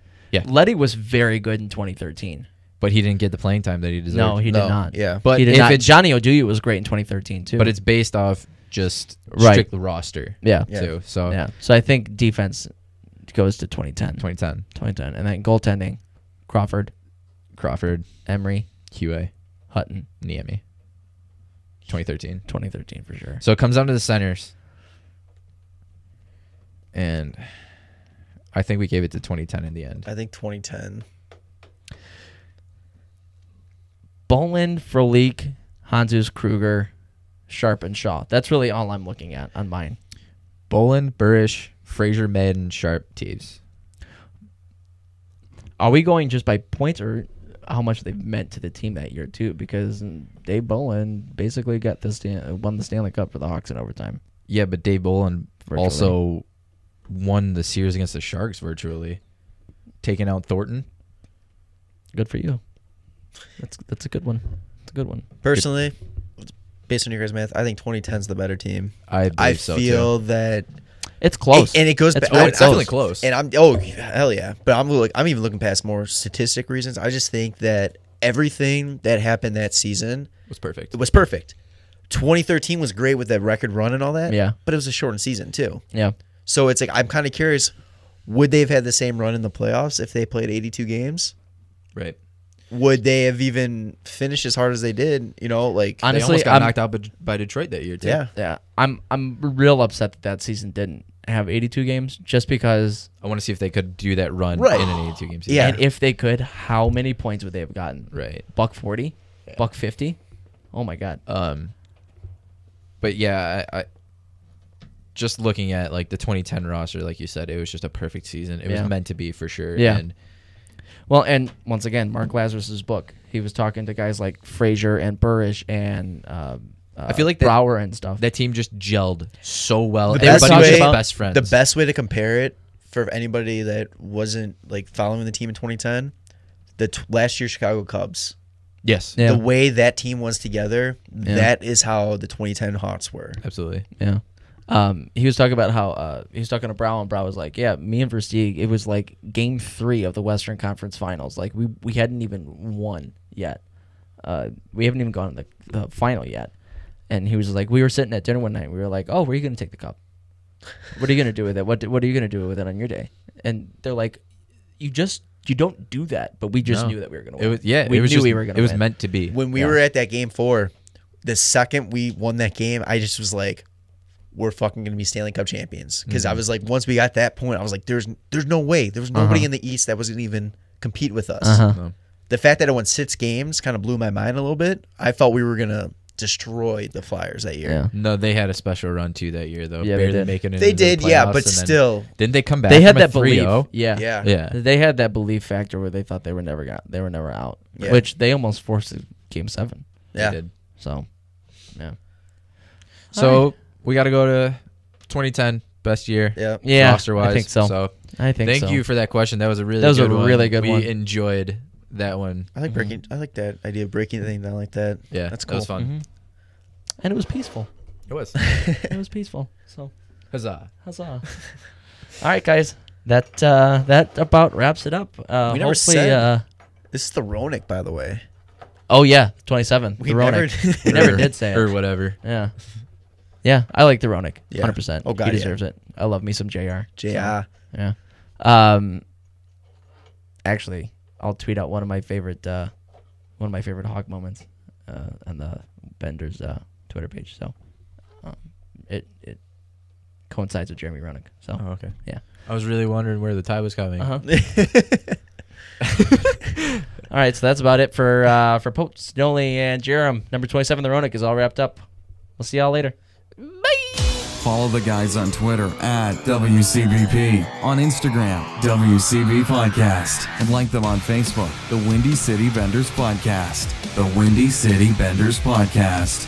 S2: Letty was very good in 2013.
S3: But he didn't get the playing time that he deserved.
S2: No, he did
S4: No,
S2: not.
S4: yeah.
S3: But
S2: he did
S3: if
S2: not.
S3: it's
S2: Johnny Oduya was great in 2013 too.
S3: but it's based off just
S2: Right.
S3: strict roster
S2: yeah.
S4: Yeah.
S3: too. So
S2: Yeah. So I think defense goes to 2010.
S3: 2010,
S2: 2010. And then goaltending, Crawford,
S3: Crawford,
S2: Emery,
S3: QA,
S2: Hutton,
S3: Niemi. 2013.
S2: 2013 for sure.
S3: So it comes down to the centers. and I think we gave it to 2010 in the end.
S4: I think 2010.
S2: Boland, Frolik, Hanzus, Kruger, Sharp, and Shaw. That's really all I'm looking at on mine.
S3: Boland, Burish, Frazier, Madden, Sharp, Teves.
S2: Are we going just by points or how much they meant to the team that year too? Because Dave Boland basically got won the Stanley Cup for the Hawks in overtime.
S3: Yeah, but Dave Boland
S2: Virtually.
S3: also won the series against the Sharks virtually, taking out Thornton.
S2: Good for you. That's a good one. It's a good one.
S4: Personally, based on your guys' math, I think 2010 is the better team.
S3: I believe so,
S4: feel
S3: too.
S4: that
S2: It's close.
S4: and it goes
S2: It's
S4: back.
S2: really
S3: it's definitely close.
S4: And I'm hell yeah, but I'm even looking past more statistic reasons. I just think that everything that happened that season
S3: was perfect.
S4: it was perfect. 2013 was great with that record run and all that.
S2: Yeah.
S4: but it was a shortened season too.
S2: Yeah.
S4: So it's like I'm kind of curious, would they have had the same run in the playoffs if they played 82 games?
S3: Right.
S4: Would they have even finished as hard as they did? You know, like
S3: They
S2: Honestly,
S3: almost got
S2: I'm-
S3: knocked out by Detroit that year, too.
S4: yeah.
S2: Yeah. I'm real upset that season didn't have 82 games just because.
S3: I want to see if they could do that run
S4: Right.
S3: in an 82 game season.
S4: Yeah.
S2: And if they could, how many points would they have gotten?
S3: Right.
S2: $140, $150. Oh my God.
S3: But yeah, I just looking at like the 2010 roster, like you said, it was just a perfect season. It
S2: Yeah.
S3: was meant to be for sure.
S2: Yeah.
S3: And
S2: Well, and once again, Mark Lazarus's book. He was talking to guys like Frazier and Burish and
S3: I feel like that-
S2: Brower and stuff.
S3: that team just gelled so well.
S4: The
S3: Everybody
S2: best
S3: was
S2: way-
S3: just best friends.
S4: The best way to compare it for anybody that wasn't like following the team in 2010, last year's Chicago Cubs.
S3: Yes.
S2: Yeah.
S4: The way that team was together, that is how the 2010 Hawks were.
S3: Absolutely.
S2: Yeah. He was talking about how he was talking to Brow, and Brow was like, "Yeah, me and Versteeg, it was like Game 3 of the Western Conference Finals. Like we hadn't even won yet. We haven't even gone to the final yet." And he was like, "We were sitting at dinner one night. We were like, 'Oh, where are you going to take the cup? What are you going to do with it? What are you going to do with it on your day?' And they're like, You don't do that, but we just
S3: No.
S2: knew that we were going to
S3: It
S2: win.
S3: was we
S2: knew
S3: just,
S2: we were going to
S3: It was
S2: win.
S3: meant to be.
S4: When we were at that Game 4, the second we won that game, I just was like, we're fucking going to be Stanley Cup champions. Because I was like, once we got that point, I was like, there's no way. There was nobody in the East that was going to even compete with us.
S3: No.
S4: The fact that it won 6 games kind of blew my mind a little bit. I felt we were going to destroy the Flyers that year.
S2: Yeah.
S3: No, they had a special run too that year though.
S2: Yeah, they
S3: barely
S2: did.
S3: making it.
S4: They
S3: into the
S4: did, yeah,
S3: playoffs,
S4: but
S3: and then-
S4: still.
S3: Didn't they come back?
S2: They had
S3: from a
S2: that belief.
S3: 3-0?
S2: Yeah.
S4: Yeah.
S3: Yeah.
S2: They had that belief factor where they thought they were never out,
S4: Yeah.
S2: which they almost forced in Game 7.
S4: Yeah.
S3: They did.
S2: So, yeah,
S3: So we got to go to 2010 best year.
S4: Yeah.
S2: yeah,
S3: roster wise.
S2: I think so. I think
S3: thank
S2: so.
S3: you for that question. That was a really
S2: That was a
S3: good one.
S2: really good
S3: we
S2: one.
S3: enjoyed that one.
S4: I like breaking. I like that idea of breaking the thing down like that.
S3: Yeah,
S4: That's
S3: That
S4: cool.
S3: was fun.
S2: Mhm. And it was peaceful.
S3: It was.
S2: It was peaceful. So,
S3: Huzzah.
S2: huzzah! All right, guys. That about wraps it up.
S4: We never
S2: hopefully,
S4: said- This is the Roenick, by the way.
S2: oh yeah, 27.
S4: We
S2: the
S4: never
S2: Roenick. We never did say
S3: Or
S2: it.
S3: whatever.
S2: Yeah, yeah. I like the Roenick.
S4: Yeah.
S2: 100%.
S4: Oh, God,
S2: he
S4: yeah.
S2: deserves it. I love me some Jr.
S4: JR.
S2: Yeah. Actually, I'll tweet out one of my favorite Hawk moments on the Bender's Twitter page. So it coincides with Jeremy Roenick. So
S3: Oh, okay.
S2: yeah.
S3: I was really wondering where the tie was coming.
S2: Uh-huh. All right, so that's about it for Poetzy, Nolly, and Jarom. Number 27, the Roenick, is all wrapped up. We'll see y'all later.
S1: Follow the guys on Twitter at WCBP, on Instagram, WCBPodcast, and like them on Facebook, the Windy City Benders Podcast. The Windy City Benders Podcast.